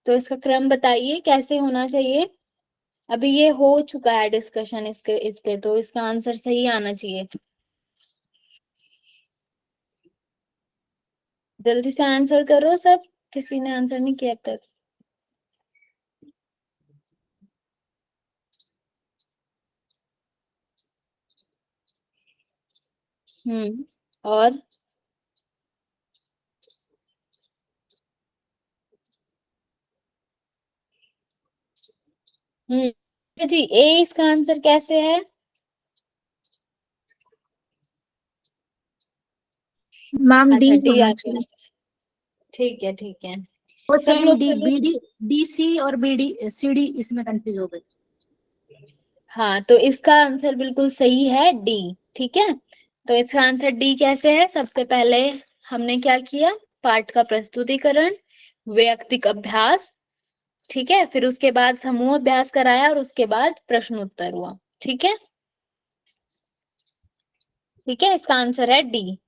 तो इसका क्रम बताइए कैसे होना चाहिए। अभी ये हो चुका है डिस्कशन इस पे, तो इसका आंसर सही आना चाहिए। जल्दी से आंसर करो सब, किसी ने आंसर नहीं किया अब तक। और जी, ए इसका आंसर कैसे है? मैम डी अच्छा, डी होना आ गया। चाहिए। ठीक है, ठीक है। वो सब सेम लोग डी, चलो। बी डी, डी सी और बी डी सी डी इसमें कंफ्यूज हो गई। हाँ, तो इसका आंसर बिल्कुल सही है, डी। ठीक है, तो इसका आंसर डी कैसे है? सबसे पहले हमने क्या किया? पाठ का प्रस्तुतिकरण, वैयक्तिक अभ्यास, ठीक है, फिर उसके बाद समूह अभ्यास कराया और उसके बाद प्रश्न उत्तर हुआ। ठीक है, ठीक है, इसका आंसर है डी।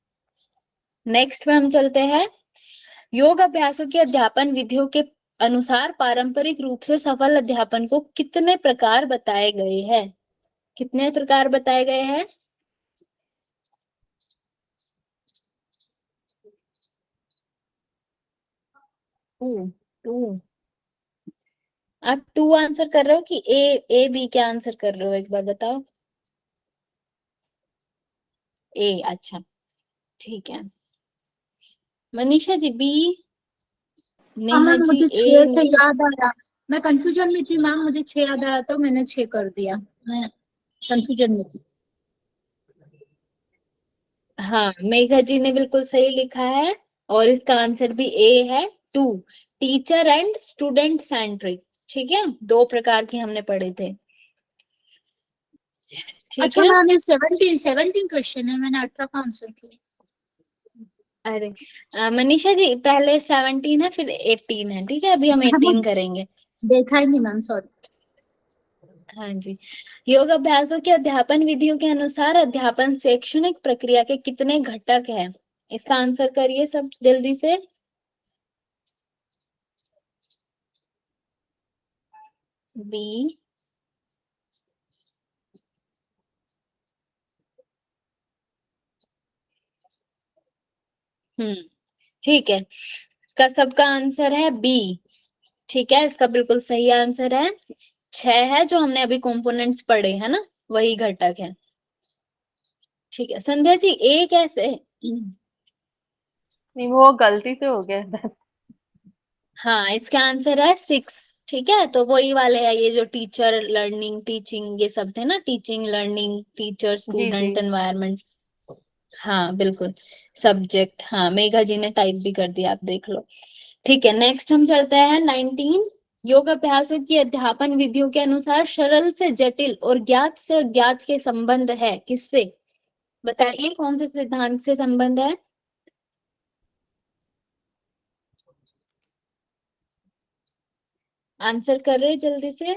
नेक्स्ट में हम चलते हैं। योग अभ्यासों की अध्यापन विधियों के अनुसार पारंपरिक रूप से सफल अध्यापन को कितने प्रकार बताए गए हैं? कितने प्रकार बताए गए हैं? टू। टू। आप टू आंसर कर रहे हो कि ए बी क्या आंसर कर रहे हो, एक बार बताओ। ए, अच्छा, ठीक है। मनीषा जी बी, हाँ नेहा मैम, जी मुझे ए। 6 से याद आया। मैं कंफ्यूजन में थी मैम, मुझे 6 याद आया तो मैंने 6 कर दिया। मैं कंफ्यूजन में थी। हाँ, मेघा जी ने बिल्कुल सही लिखा है और इसका आंसर भी ए है, two. Teacher and student centric. ठीक है, दो प्रकार के हमने पढ़े थे। ठीक अच्छा है। मैम, ये 17 क्वेश्चन है, मैंने 18 का आंसर किया। अरे, मनीषा जी पहले 17 है फिर 18 है, ठीक है, अभी हम 18 करेंगे। देखा ही नहीं मैम, सॉरी। हाँ जी। योग अभ्यासों के अध्यापन विधियों के अनुसार अध्यापन शैक्षणिक प्रक्रिया के कितने घटक हैं? इसका आंसर करिए सब जल्दी से। बी। ठीक है, का सबका आंसर है बी। ठीक है, इसका बिल्कुल सही आंसर है। 6 है जो हमने अभी कंपोनेंट्स पढ़े है ना, वही घटक है। ठीक है, संध्या जी ए कैसे? नहीं, वो गलती से हो गया। हाँ, इसका आंसर है 6। ठीक है, तो वही वाले है ये जो टीचर लर्निंग टीचिंग ये सब थे ना, टीचिंग लर्निंग टीचर जी जी। Student environment. हाँ बिल्कुल, सब्जेक्ट। हाँ, मेघा जी ने टाइप भी कर दिया, आप देख लो। ठीक है, नेक्स्ट हम चलते हैं 19। योग अभ्यासों की अध्यापन विधियों के अनुसार सरल से जटिल और ज्ञात से अज्ञात के संबंध है किससे? बताइए कौन से सिद्धांत से संबंध है? आंसर कर रहे जल्दी से।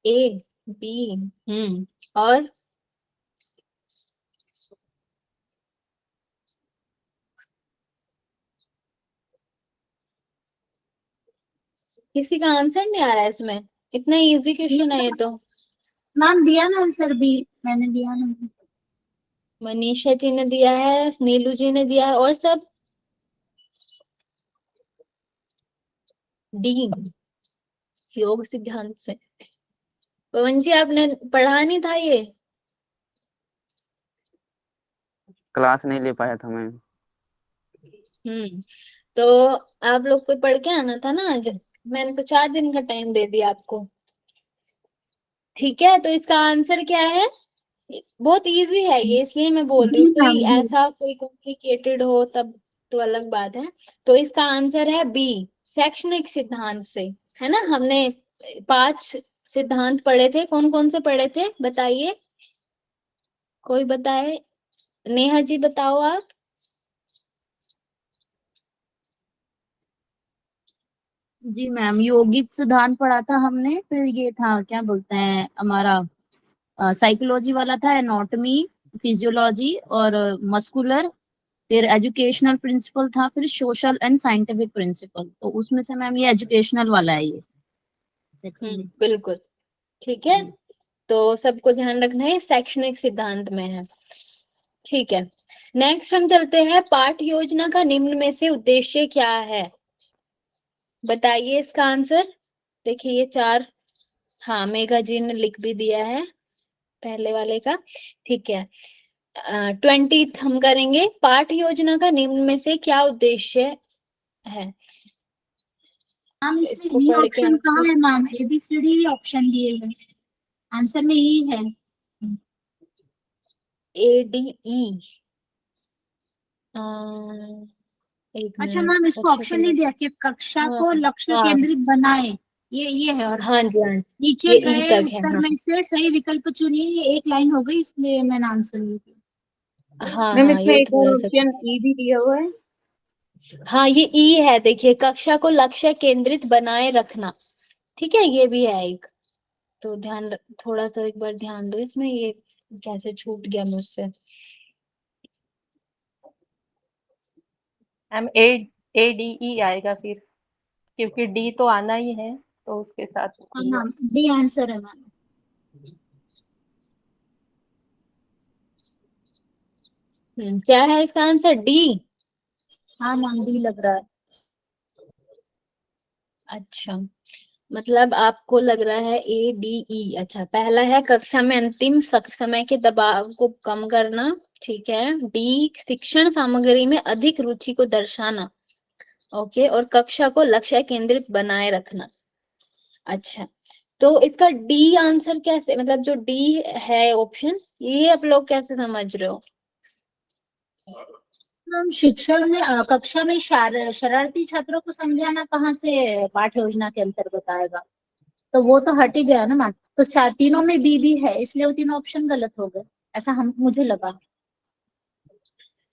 ए, बी, और किसी का आंसर नहीं आ रहा है इसमें, इतना इजी क्वेश्चन है ये तो। मैम दिया ना आंसर बी, मैंने दिया ना। मनीषा जी ने दिया है, नीलू जी ने दिया है, और सब डी, योग सिद्धांत से। पवन जी आपने पढ़ा नहीं था ये? क्लास नहीं ले पाया था मैं। हम्म तो आप लोग को पढ़ के आना था ना आज, मैंने तो 4 दिन का टाइम दे दिया आपको। ठीक है, तो इसका आंसर क्या है? बहुत इजी है ये, इसलिए मैं बोल रही डी हूँ, कोई मैम, डी। ऐसा कोई कॉम्प्लिकेटेड हो तब तो अलग बात है। तो इसका आंसर है बी, शैक्षणिक सिद्धांत से। है ना, हमने 5 सिद्धांत पढ़े थे, कौन कौन से पढ़े थे बताइए, कोई बताए? नेहा जी बताओ आप। जी मैम, यौगिक सिद्धांत पढ़ा था हमने, फिर ये था क्या बोलते हैं हमारा साइकोलॉजी वाला था, एनाटॉमी, फिजियोलॉजी और मस्कुलर, फिर एजुकेशनल प्रिंसिपल था, फिर सोशल एंड साइंटिफिक प्रिंसिपल। तो उसमें से मैम ये एजुकेशनल वाला है ये सेक्शन। बिल्कुल ठीक है। तो सबको ध्यान रखना है, शैक्षणिक सिद्धांत में है। ठीक है, नेक्स्ट हम चलते हैं, पाठ योजना का निम्न में से उद्देश्य क्या है? बताइए इसका आंसर। देखिए ये चार, हाँ मेघा जी ने लिख भी दिया है पहले वाले का। ठीक है, 20th हम करेंगे, पाठ योजना का निम्न में से क्या उद्देश्य है? मैम इसमें इसको ई पढ़ के ऑप्शन कहाँ आंसर, है मैम? ABCD ऑप्शन दिए हैं, आंसर में ई है। ADE। एक अच्छा मिनट, मैम, इसको कक्षा को ऑप्शन नहीं दिया कि कक्षा हाँ को लक्ष्य हाँ केंद्रित बनाए, ये है। और हाँ जी हाँ, नीचे ये ई गए तक है। उत्तर हाँ में से सही विकल्प चुनिए, ये एक लाइन हो गई इसलिए मैंने आंसर नहीं किया। हाँ मैम हाँ, इसमें ये एक और थोड़ा सा, ऑप्शन ई भी दिया हुआ है। हाँ ये ई है, देखिए कक्षा को लक्ष्य केंद्रित बनाए रखना। ठीक है, ये भी है एक। तो थोड़ा सा एक बार ध्यान दो इसमें, ये कैसे छूट गया मुझसे। मैम ADE आएगा फिर, क्योंकि डी तो आना ही है, तो उसके साथ हाँ D मैम, डी आंसर है मैम। क्या है इसका आंसर? डी। हाँ मैम, डी लग रहा है। अच्छा, मतलब आपको लग रहा है ADE। अच्छा, पहला है कक्षा में अंतिम समय के दबाव को कम करना। ठीक है, डी शिक्षण सामग्री में अधिक रुचि को दर्शाना। ओके, और कक्षा को लक्ष्य केंद्रित बनाए रखना। अच्छा, तो इसका डी आंसर कैसे, मतलब जो डी है ऑप्शन, ये आप लोग कैसे समझ रहे हो? मैम शिक्षण में कक्षा में शरारती छात्रों को समझाना कहाँ से पाठ्य योजना के अंतर्गत आएगा? तो वो तो हट ही गया ना मैम। तो तीनों में बी भी है, इसलिए वो तीनों ऑप्शन गलत हो गए, ऐसा हम मुझे लगा।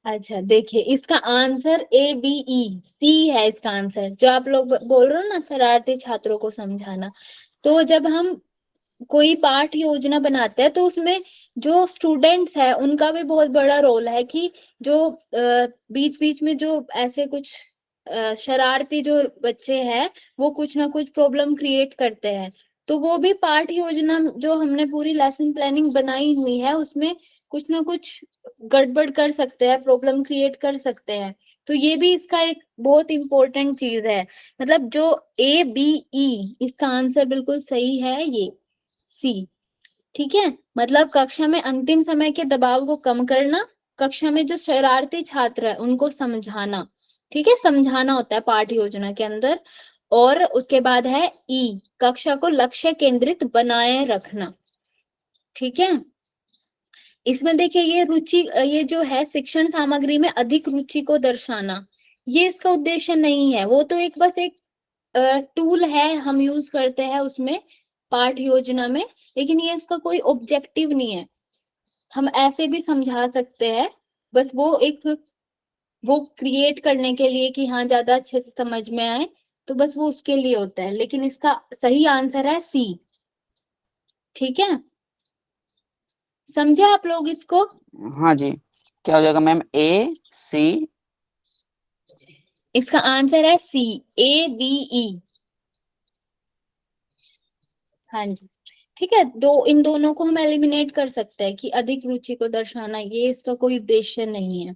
अच्छा देखिए, इसका आंसर ABE सी है। इसका आंसर जो आप लोग बोल रहे हो ना, शरारती छात्रों को समझाना। तो जब हम कोई पाठ योजना बनाते हैं तो उसमें जो स्टूडेंट्स है उनका भी बहुत बड़ा रोल है, कि जो बीच बीच में जो ऐसे कुछ शरारती जो बच्चे हैं, वो कुछ ना कुछ प्रॉब्लम क्रिएट करते हैं। तो वो भी पाठ योजना जो हमने पूरी लेसन प्लानिंग बनाई हुई है, उसमें कुछ ना कुछ गड़बड़ कर सकते हैं, प्रॉब्लम क्रिएट कर सकते हैं। तो ये भी इसका एक बहुत इंपॉर्टेंट चीज है। मतलब जो ABE, इसका आंसर बिल्कुल सही है ये सी। ठीक है, मतलब कक्षा में अंतिम समय के दबाव को कम करना, कक्षा में जो शरारती छात्र है उनको समझाना। ठीक है, समझाना होता है पाठ योजना के अंदर। और उसके बाद है ई, कक्षा को लक्ष्य केंद्रित बनाए रखना। ठीक है, इसमें देखिए ये रुचि, ये जो है शिक्षण सामग्री में अधिक रुचि को दर्शाना, ये इसका उद्देश्य नहीं है। वो तो एक बस एक टूल है, हम यूज करते हैं उसमें पाठ योजना में, लेकिन ये इसका कोई ऑब्जेक्टिव नहीं है। हम ऐसे भी समझा सकते हैं, बस वो क्रिएट करने के लिए कि हाँ ज्यादा अच्छे से समझ में आए, तो बस वो उसके लिए होता है। लेकिन इसका सही आंसर है सी। ठीक है, समझे आप लोग इसको? हाँ जी, क्या हो जाएगा मैम? AC। इसका आंसर है सी, ABE। हाँ जी, ठीक है, इन दोनों को हम एलिमिनेट कर सकते हैं कि अधिक रुचि को दर्शाना, ये इसका कोई उद्देश्य नहीं है।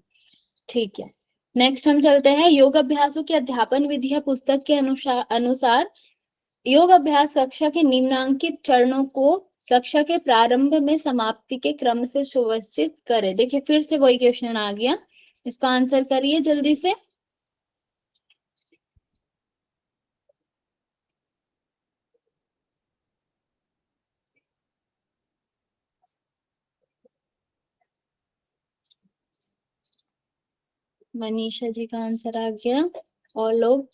ठीक है, नेक्स्ट हम चलते हैं, योग अभ्यासों की अध्यापन विधियां पुस्तक के अनुसार योग अभ्यास कक्षा के निम्नांकित चरणों को कक्षा के प्रारंभ में समाप्ति के क्रम से सुव्यवस्थित करे। देखिए फिर से वही क्वेश्चन आ गया, इसका आंसर करिए जल्दी से। मनीषा जी का आंसर आ गया, और लोग?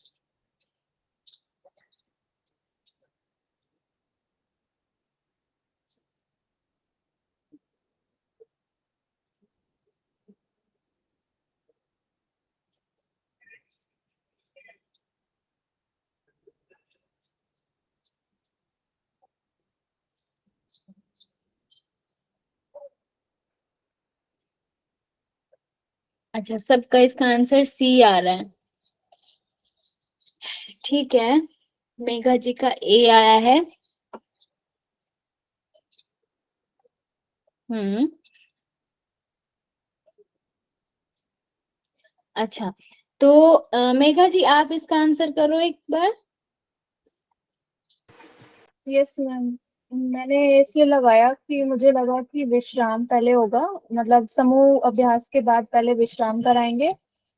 अच्छा, सबका इसका आंसर सी आ रहा है। ठीक है, मेघा जी का ए आया है। हम्म। अच्छा, तो मेघा जी आप इसका आंसर करो एक बार। यस मैम, मैंने इसलिए लगाया कि मुझे लगा कि विश्राम पहले होगा, मतलब समूह अभ्यास के बाद पहले विश्राम कराएंगे,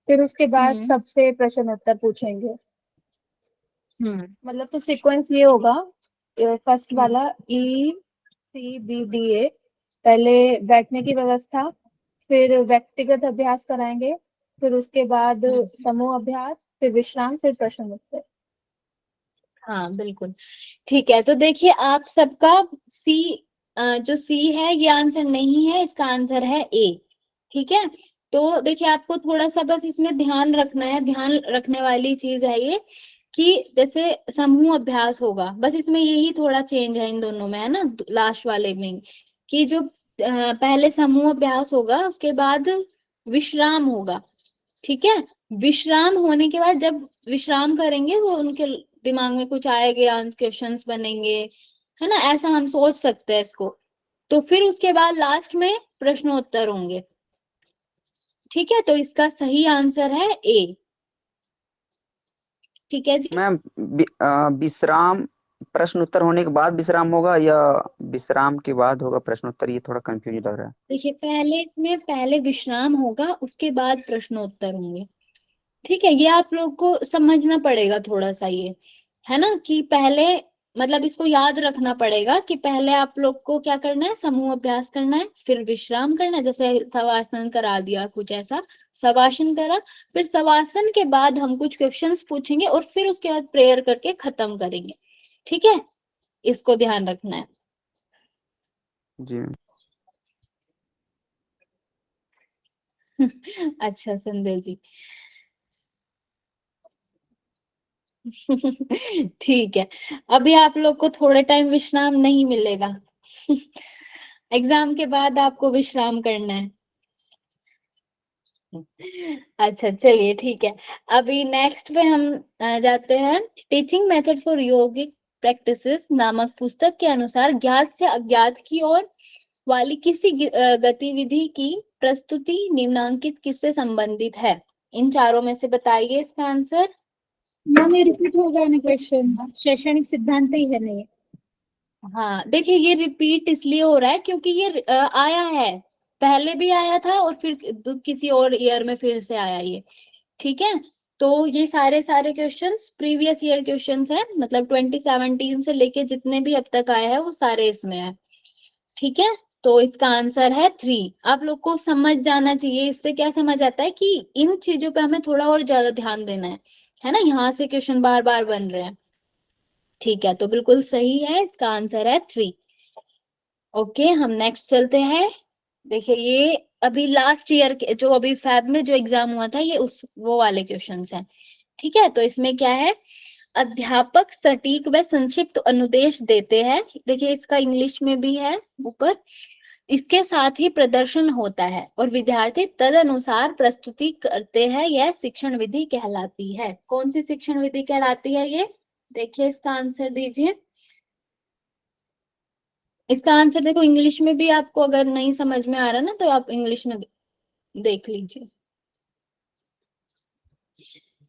फिर उसके बाद हम्म। सबसे प्रश्न उत्तर पूछेंगे। हम्म। मतलब तो सीक्वेंस ये होगा, फर्स्ट हम्म। वाला ECBDA, पहले बैठने की व्यवस्था, फिर व्यक्तिगत अभ्यास कराएंगे, फिर उसके बाद हम्म। समूह अभ्यास, फिर विश्राम, फिर प्रश्न उत्तर। हाँ बिल्कुल ठीक है। तो देखिए आप सबका सी, जो सी है ये आंसर नहीं है, इसका आंसर है ए। ठीक है, तो देखिए आपको थोड़ा सा बस इसमें ध्यान रखना है, ध्यान रखने वाली चीज है ये कि जैसे समूह अभ्यास होगा, बस इसमें यही थोड़ा चेंज है इन दोनों में, है ना, लास्ट वाले में, कि जो पहले समूह अभ्यास होगा उसके बाद विश्राम होगा। ठीक है, विश्राम होने के बाद जब विश्राम करेंगे वो उनके दिमाग में कुछ आएगा, क्वेश्चंस बनेंगे, है ना, ऐसा हम सोच सकते हैं इसको। तो फिर उसके बाद लास्ट में प्रश्नोत्तर होंगे। ठीक है, तो इसका सही आंसर है ए। ठीक है जी। मैम विश्राम प्रश्न उत्तर होने के बाद विश्राम होगा या विश्राम के बाद होगा प्रश्न उत्तर, ये थोड़ा कंफ्यूज लग रहा है। देखिए पहले इसमें पहले विश्राम होगा उसके बाद प्रश्नोत्तर होंगे। ठीक है, ये आप लोग को समझना पड़ेगा थोड़ा सा ये, है ना, कि पहले मतलब इसको याद रखना पड़ेगा कि पहले आप लोग को क्या करना है, समूह अभ्यास करना है, फिर विश्राम करना है, जैसे शवासन करा दिया कुछ ऐसा, शवासन करा, फिर शवासन के बाद हम कुछ क्वेश्चंस पूछेंगे और फिर उसके बाद प्रेयर करके खत्म करेंगे। ठीक है, इसको ध्यान रखना है। जी अच्छा संदेश जी। ठीक है, अभी आप लोग को थोड़े टाइम विश्राम नहीं मिलेगा। एग्जाम के बाद आपको विश्राम करना है। अच्छा चलिए ठीक है, अभी नेक्स्ट पे हम जाते हैं। Teaching method for yogic practices नामक पुस्तक के अनुसार ज्ञात से अज्ञात की ओर वाली किसी गतिविधि की प्रस्तुति निम्नांकित किससे संबंधित है? इन चारों में से बताइए इसका आंसर। मैम ये रिपीट हो गया ना क्वेश्चन, शैक्षणिक सिद्धांत ही है नहीं। हाँ देखिए, ये रिपीट इसलिए हो रहा है क्योंकि ये आया है, पहले भी आया था और फिर किसी और ईयर में फिर से आया ये। ठीक है, तो ये सारे सारे क्वेश्चंस प्रीवियस ईयर क्वेश्चंस हैं, मतलब 2017 से लेके जितने भी अब तक आए हैं वो सारे इसमें है। ठीक है, तो इसका आंसर है 3। आप लोग को समझ जाना चाहिए, इससे क्या समझ आता है कि इन चीजों पे हमें थोड़ा और ज्यादा ध्यान देना है ना, यहाँ से क्वेश्चन बार बार बन रहे हैं। ठीक है, तो बिल्कुल सही है, इसका आंसर है 3। ओके, हम नेक्स्ट चलते हैं। देखिए ये अभी लास्ट ईयर के जो अभी फैब में जो एग्जाम हुआ था, ये उस वो वाले क्वेश्चंस हैं। ठीक है, तो इसमें क्या है, अध्यापक सटीक व संक्षिप्त अनुदेश देते हैं। देखिए इसका इंग्लिश में भी है ऊपर। इसके साथ ही प्रदर्शन होता है और विद्यार्थी तद अनुसार प्रस्तुति करते हैं, यह शिक्षण विधि कहलाती है। कौन सी शिक्षण विधि कहलाती है ये? देखिए इसका आंसर दीजिए। इसका आंसर देखो इंग्लिश में भी, आपको अगर नहीं समझ में आ रहा ना तो आप इंग्लिश में देख लीजिए।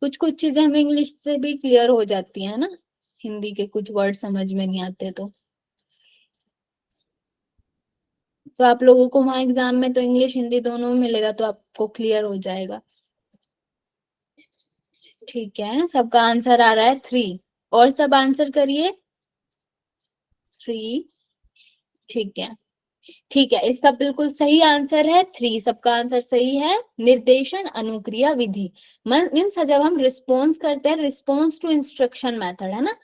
कुछ कुछ चीजें हमें इंग्लिश से भी क्लियर हो जाती है ना, हिंदी के कुछ वर्ड समझ में नहीं आते तो आप लोगों को वहां एग्जाम में तो इंग्लिश हिंदी दोनों में मिलेगा, तो आपको क्लियर हो जाएगा। ठीक है, सबका आंसर आ रहा है 3, और सब आंसर करिए 3। ठीक है, ठीक है, इसका बिल्कुल सही आंसर है 3, सबका आंसर सही है। निर्देशन अनुक्रिया विधि मीन्स जब हम रिस्पॉन्स करते हैं, रिस्पॉन्स टू इंस्ट्रक्शन मेथड, है ना,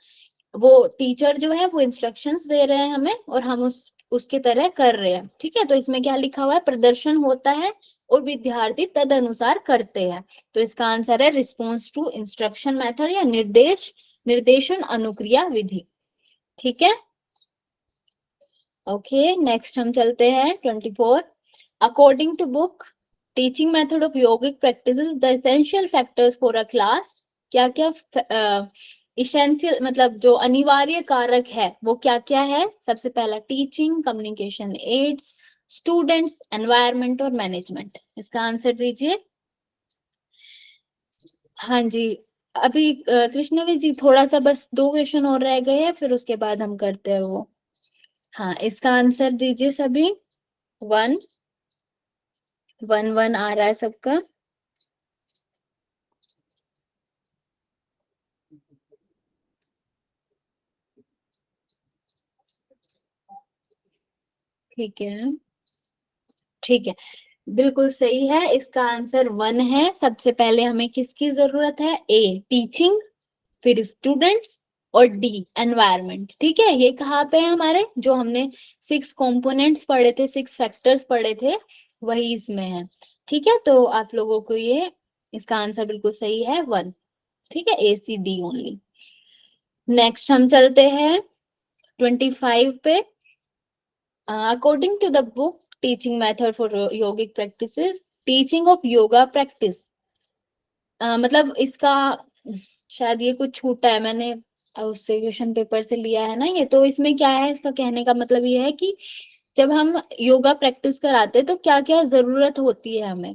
वो टीचर जो है वो इंस्ट्रक्शंस दे रहे हैं हमें और हम उसके तरह कर रहे हैं। ठीक है, तो इसमें क्या लिखा हुआ है, प्रदर्शन होता है और विद्यार्थी तद अनुसार करते हैं। तो इसका आंसर है रिस्पॉन्स टू इंस्ट्रक्शन मेथड या निर्देशन अनुक्रिया विधि। ठीक है, ओके नेक्स्ट हम चलते हैं 24। According to book teaching method of yogic practices, the essential factors for a class. क्या क्या इसेंशियल मतलब जो अनिवार्य कारक है वो क्या क्या है? सबसे पहला teaching, communication aids, students, environment और मैनेजमेंट। इसका आंसर दीजिए। हाँ जी, अभी कृष्णवी जी थोड़ा सा बस 2 क्वेश्चन और रह गए हैं, फिर उसके बाद हम करते हैं वो। हाँ, इसका आंसर दीजिए सभी। 1 1 1 आ रहा है सबका। ठीक है, ठीक है, बिल्कुल सही है। इसका आंसर 1 है। सबसे पहले हमें किसकी जरूरत है? ए टीचिंग, फिर स्टूडेंट्स और डी एनवायरनमेंट। ठीक है, ये कहाँ पे है हमारे? जो हमने 6 कंपोनेंट्स पढ़े थे, 6 फैक्टर्स पढ़े थे, वही इसमें है। ठीक है, तो आप लोगों को ये इसका आंसर बिल्कुल सही है 1। ठीक है, A C D only. Next हम चलते हैं 25 पे। According to the book teaching method for yogic practices, teaching of yoga practice, मतलब इसका शायद ये कुछ छूटा है, मैंने उससे क्वेश्चन पेपर से लिया है ना ये। तो इसमें क्या है, इसका कहने का मतलब ये है कि जब हम योगा प्रैक्टिस कराते हैं तो क्या क्या जरूरत होती है हमें,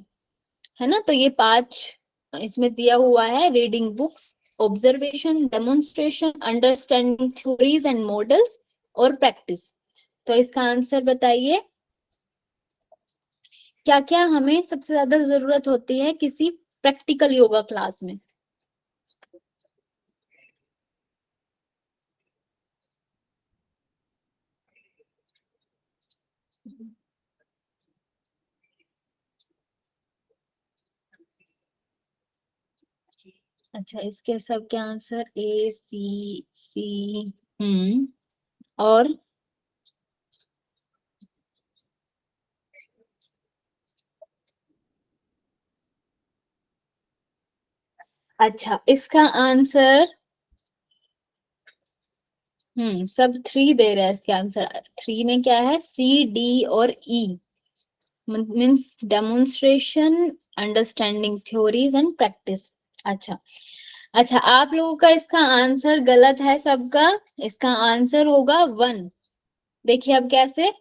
है ना। तो ये 5 इसमें दिया हुआ है: reading books, observation, demonstration, understanding theories and models और प्रैक्टिस। तो इसका आंसर बताइए, क्या क्या हमें सबसे ज्यादा जरूरत होती है किसी प्रैक्टिकल योगा क्लास में? अच्छा, इसके सब के आंसर ए सी सी। और अच्छा, इसका आंसर सब 3 दे रहे हैं इसके आंसर। 3 में क्या है? सी डी और E means demonstration, understanding theories and practice. अच्छा, अच्छा, आप लोगों का इसका आंसर गलत है सबका। इसका आंसर होगा 1। देखिए अब कैसे।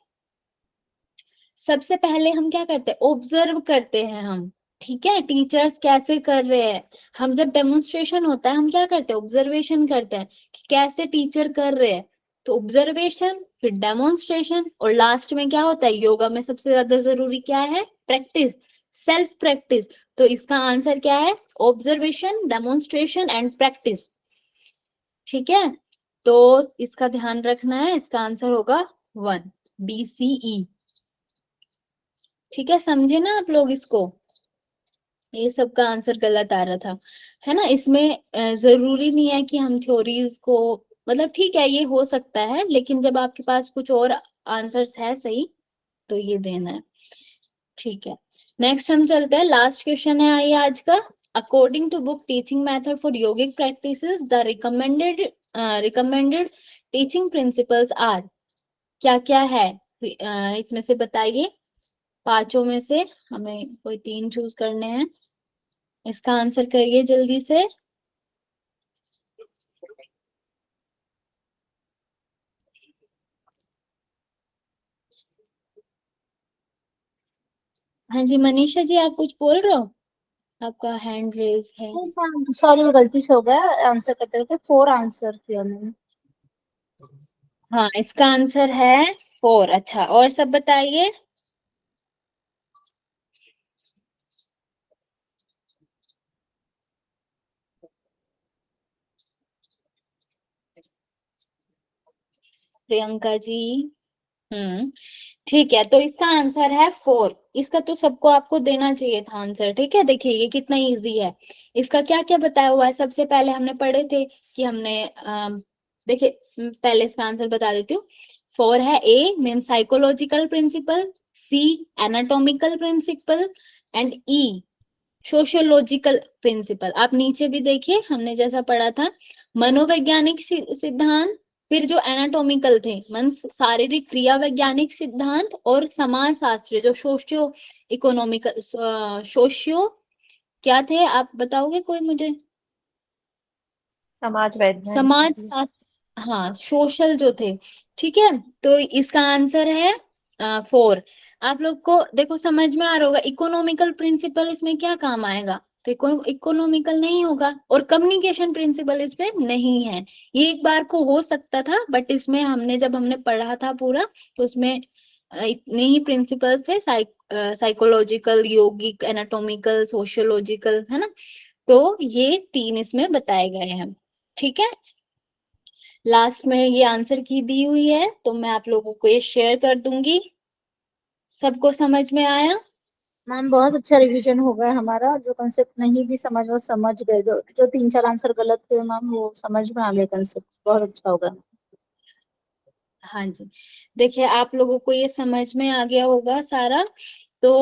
सबसे पहले हम क्या करते हैं? ऑब्जर्व करते हैं हम। ठीक है, टीचर्स कैसे कर रहे हैं। हम जब डेमोन्स्ट्रेशन होता है हम क्या करते हैं? ऑब्जर्वेशन करते हैं कि कैसे टीचर कर रहे हैं। तो ऑब्जर्वेशन, फिर डेमोन्स्ट्रेशन, और लास्ट में क्या होता है? योगा में सबसे ज्यादा जरूरी क्या है? Practice, self practice. तो इसका आंसर क्या है? Observation, demonstration and practice. ठीक है, तो इसका ध्यान रखना है। इसका आंसर होगा 1, बी सी ई। ठीक है, समझे ना आप लोग इसको? ये सब का आंसर गलत आ रहा था, है ना। इसमें जरूरी नहीं है कि हम थ्योरीज को, मतलब ठीक है ये हो सकता है, लेकिन जब आपके पास कुछ और आंसर्स है सही तो ये देना है। ठीक है, नेक्स्ट हम चलते हैं। लास्ट क्वेश्चन है आइए आज का। According to book teaching method for yogic practices, the recommended teaching principles are. क्या क्या है इसमें से बताइए। 5 में से हमें कोई 3 चूज करने हैं। इसका आंसर करिए जल्दी से। हाँ जी, मनीषा जी आप कुछ बोल रहे हो? आपका हैंड रेज है। सॉरी, वो गलती से हो गया। आंसर करते करते 4 आंसर किया मैंने। हाँ, इसका आंसर है 4। अच्छा, और सब बताइए। प्रियंका जी। ठीक है, तो इसका आंसर है 4। इसका तो सबको आपको देना चाहिए था आंसर। ठीक है, देखिए ये कितना इजी है। इसका क्या क्या बताया हुआ है? सबसे पहले हमने पढ़े थे कि हमने देखिए पहले इसका आंसर बता देती हूँ। 4 है A mean psychological principle, C anatomical principle and E sociological principle. आप नीचे भी देखिए हमने जैसा पढ़ा था, मनोवैज्ञानिक सिद्धांत, फिर जो एनाटॉमिकल थे मीन्स शारीरिक क्रिया वैज्ञानिक सिद्धांत, और समाजशास्त्र जो सोशियो इकोनॉमिकल सोशियो क्या थे, आप बताओगे कोई मुझे? समाज वैज्ञानिक समाज होगी। शास्त्र, हाँ सोशल जो थे। ठीक है, तो इसका आंसर है 4। आप लोग को देखो समझ में आ रहा होगा, इकोनॉमिकल प्रिंसिपल इसमें क्या काम आएगा, तो इकोनॉमिकल नहीं होगा, और कम्युनिकेशन प्रिंसिपल इसमें नहीं है। ये एक बार को हो सकता था, बट इसमें जब हमने पढ़ा था पूरा, तो उसमें इतने ही प्रिंसिपल्स थे, साइकोलॉजिकल, योगिक, एनाटॉमिकल, सोशियोलॉजिकल, है ना। तो ये 3 इसमें बताए गए हैं। ठीक है, लास्ट में ये आंसर की दी हुई है, तो मैं आप लोगों को ये शेयर कर दूंगी। सबको समझ में आया? मैम बहुत अच्छा रिवीजन हो गया हमारा, जो कंसेप्ट नहीं भी समझ वो समझ गए, जो 3-4 आंसर गलत हुए मैम वो समझ में आ गए कंसेप्ट, बहुत अच्छा हो गया। हाँ जी, देखिए आप लोगों को ये समझ में आ गया होगा सारा। तो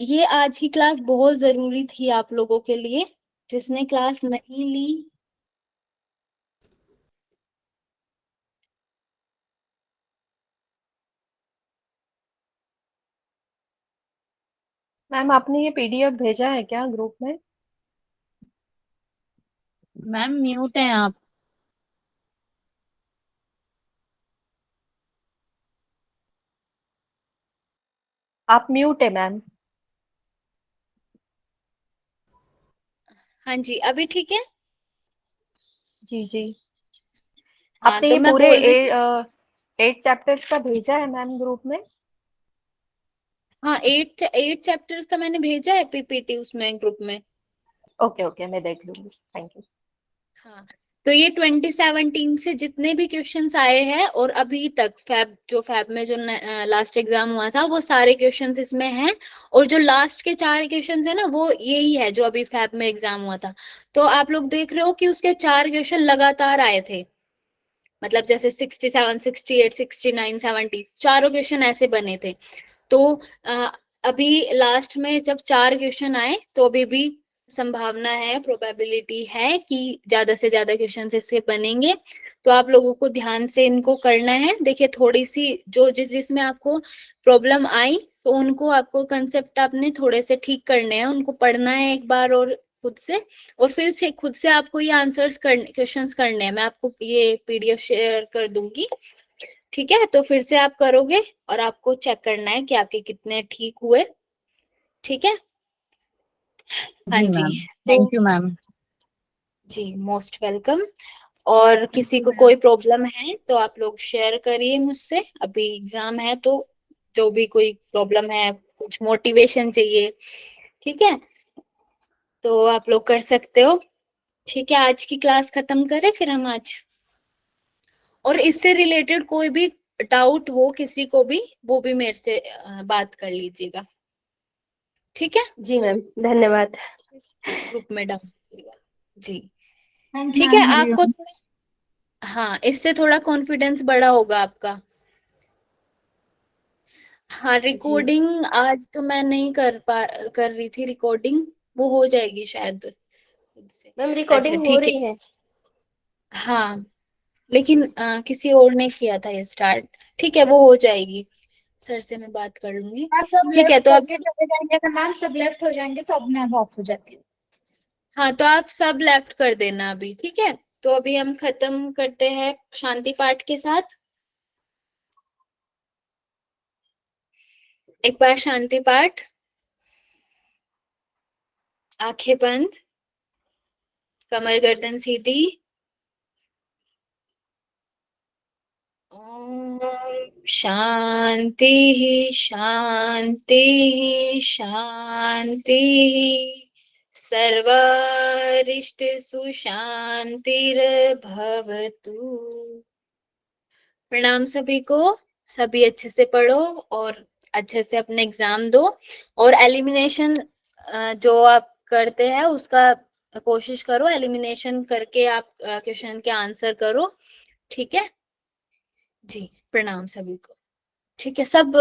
ये आज की क्लास बहुत जरूरी थी आप लोगों के लिए। जिसने क्लास नहीं ली, मैम आपने ये पीडीएफ भेजा है क्या ग्रुप में? मैम म्यूट है आप। आप म्यूट है मैम। हाँ जी, अभी ठीक है। जी जी। हाँ, आपने तो ये मैं पूरे बोल रही, 8 चैप्टर्स का भेजा है मैम ग्रुप में? हाँ 8 चैप्टर्स का मैंने भेजा है पीपीटी उसमें ग्रुप में। ओके ओके, मैं देख लूंगी, थैंक यू। हाँ, तो ये 2017 से जितने भी क्वेश्चंस आए हैं, और अभी तक फैब में जो लास्ट एग्जाम हुआ था, वो सारे क्वेश्चंस इसमें हैं। और जो लास्ट के 4 क्वेश्चंस है ना, वो यही है जो अभी फैब में एग्जाम हुआ था। तो आप लोग देख रहे हो कि उसके 4 क्वेश्चन लगातार आए थे, मतलब जैसे 67, 68, 69, 70, चारों क्वेश्चन ऐसे बने थे। तो अ, अभी लास्ट में जब 4 क्वेश्चन आए, तो अभी भी संभावना है, प्रोबेबिलिटी है कि ज्यादा से ज्यादा क्वेश्चन इससे बनेंगे। तो आप लोगों को ध्यान से इनको करना है। देखिए थोड़ी सी जो जिसमें आपको प्रॉब्लम आई, तो उनको आपको कंसेप्ट आपने थोड़े से ठीक करने हैं, उनको पढ़ना है एक बार और खुद से, और फिर से खुद से आपको ये आंसर्स करने, क्वेश्चंस करने हैं। मैं आपको ये पीडीएफ शेयर कर दूंगी, ठीक है, तो फिर से आप करोगे, और आपको चेक करना है कि आपके कितने ठीक हुए। ठीक है, हाँ जी जी। मैम, तो थैंक यू मैम। जी, मोस्ट वेलकम। और किसी को कोई प्रॉब्लम है तो आप लोग शेयर करिए मुझसे। अभी एग्जाम है, तो जो भी कोई प्रॉब्लम है, कुछ मोटिवेशन चाहिए, ठीक है, तो आप लोग कर सकते हो। ठीक है, आज की क्लास खत्म करें फिर हम आज। और इससे रिलेटेड कोई भी डाउट हो किसी को भी, वो भी मेरे से बात कर लीजिएगा, ठीक है। जी मैम, धन्यवाद। ग्रुप में डाउन कीजिएगा। जी, थैंक यू ठीक है, मैम, आपको हरिओम। हाँ, इससे थोड़ा कॉन्फिडेंस बढ़ा होगा आपका। हाँ, जी रिकॉर्डिंग आज तो मैं नहीं कर रही थी रिकॉर्डिंग, वो हो जाएगी शायद खुद से। मैम, अच्छा रिकॉर्डिंग हो ठीक है, रही है। हाँ, लेकिन किसी और ने किया था ये स्टार्ट। ठीक है, वो हो जाएगी, सर से मैं बात कर लूंगी। हाँ सब ठीक है, लेफ्ट तो अब होके चले जाएंगे ना मैम, सब लेफ्ट हो जाएंगे तो अपने आप ऑफ हो जाती है। हाँ, तो आप सब लेफ्ट कर देना अभी, ठीक है। तो अभी हम खत्म करते हैं शांति पाठ के साथ। एक बार शांति पाठ, आंखें बंद, कमर गर्दन सीधी। ओम शांति शांति शांति, सर्वारिष्टसु शांतिर्भवतु। प्रणाम सभी को। सभी अच्छे से पढ़ो और अच्छे से अपने एग्जाम दो। और एलिमिनेशन जो आप करते हैं उसका कोशिश करो, एलिमिनेशन करके आप क्वेश्चन के आंसर करो, ठीक है जी। प्रणाम सभी को। ठीक है, सब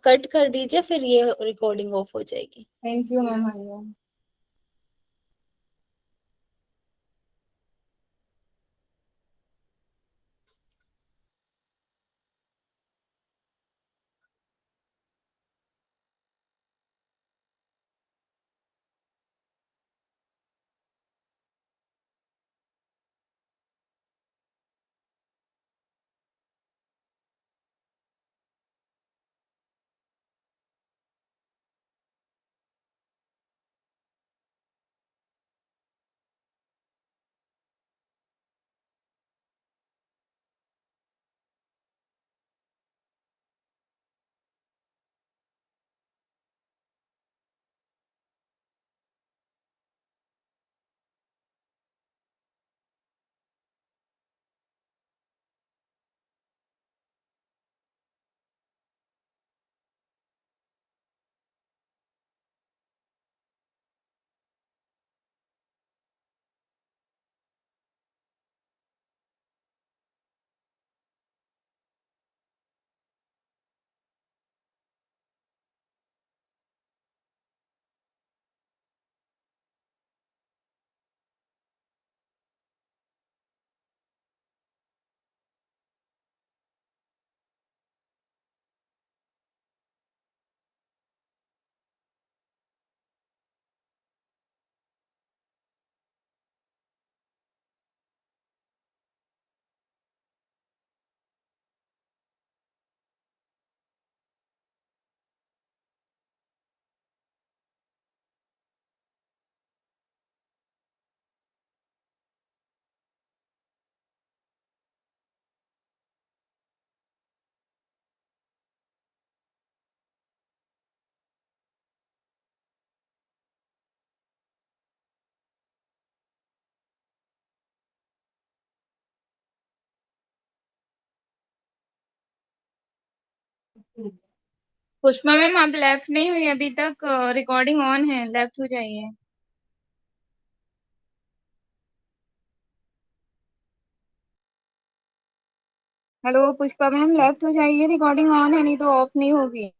कट कर दीजिए, फिर ये रिकॉर्डिंग ऑफ हो जाएगी। Thank you ma'am, Hariom. Pushpa ma'am आप लेफ्ट नहीं हुई अभी तक, रिकॉर्डिंग ऑन है, लेफ्ट हो जाइए। हेलो पुष्पा मैम लेफ्ट हो जाइए, रिकॉर्डिंग ऑन है, नहीं तो ऑफ नहीं होगी।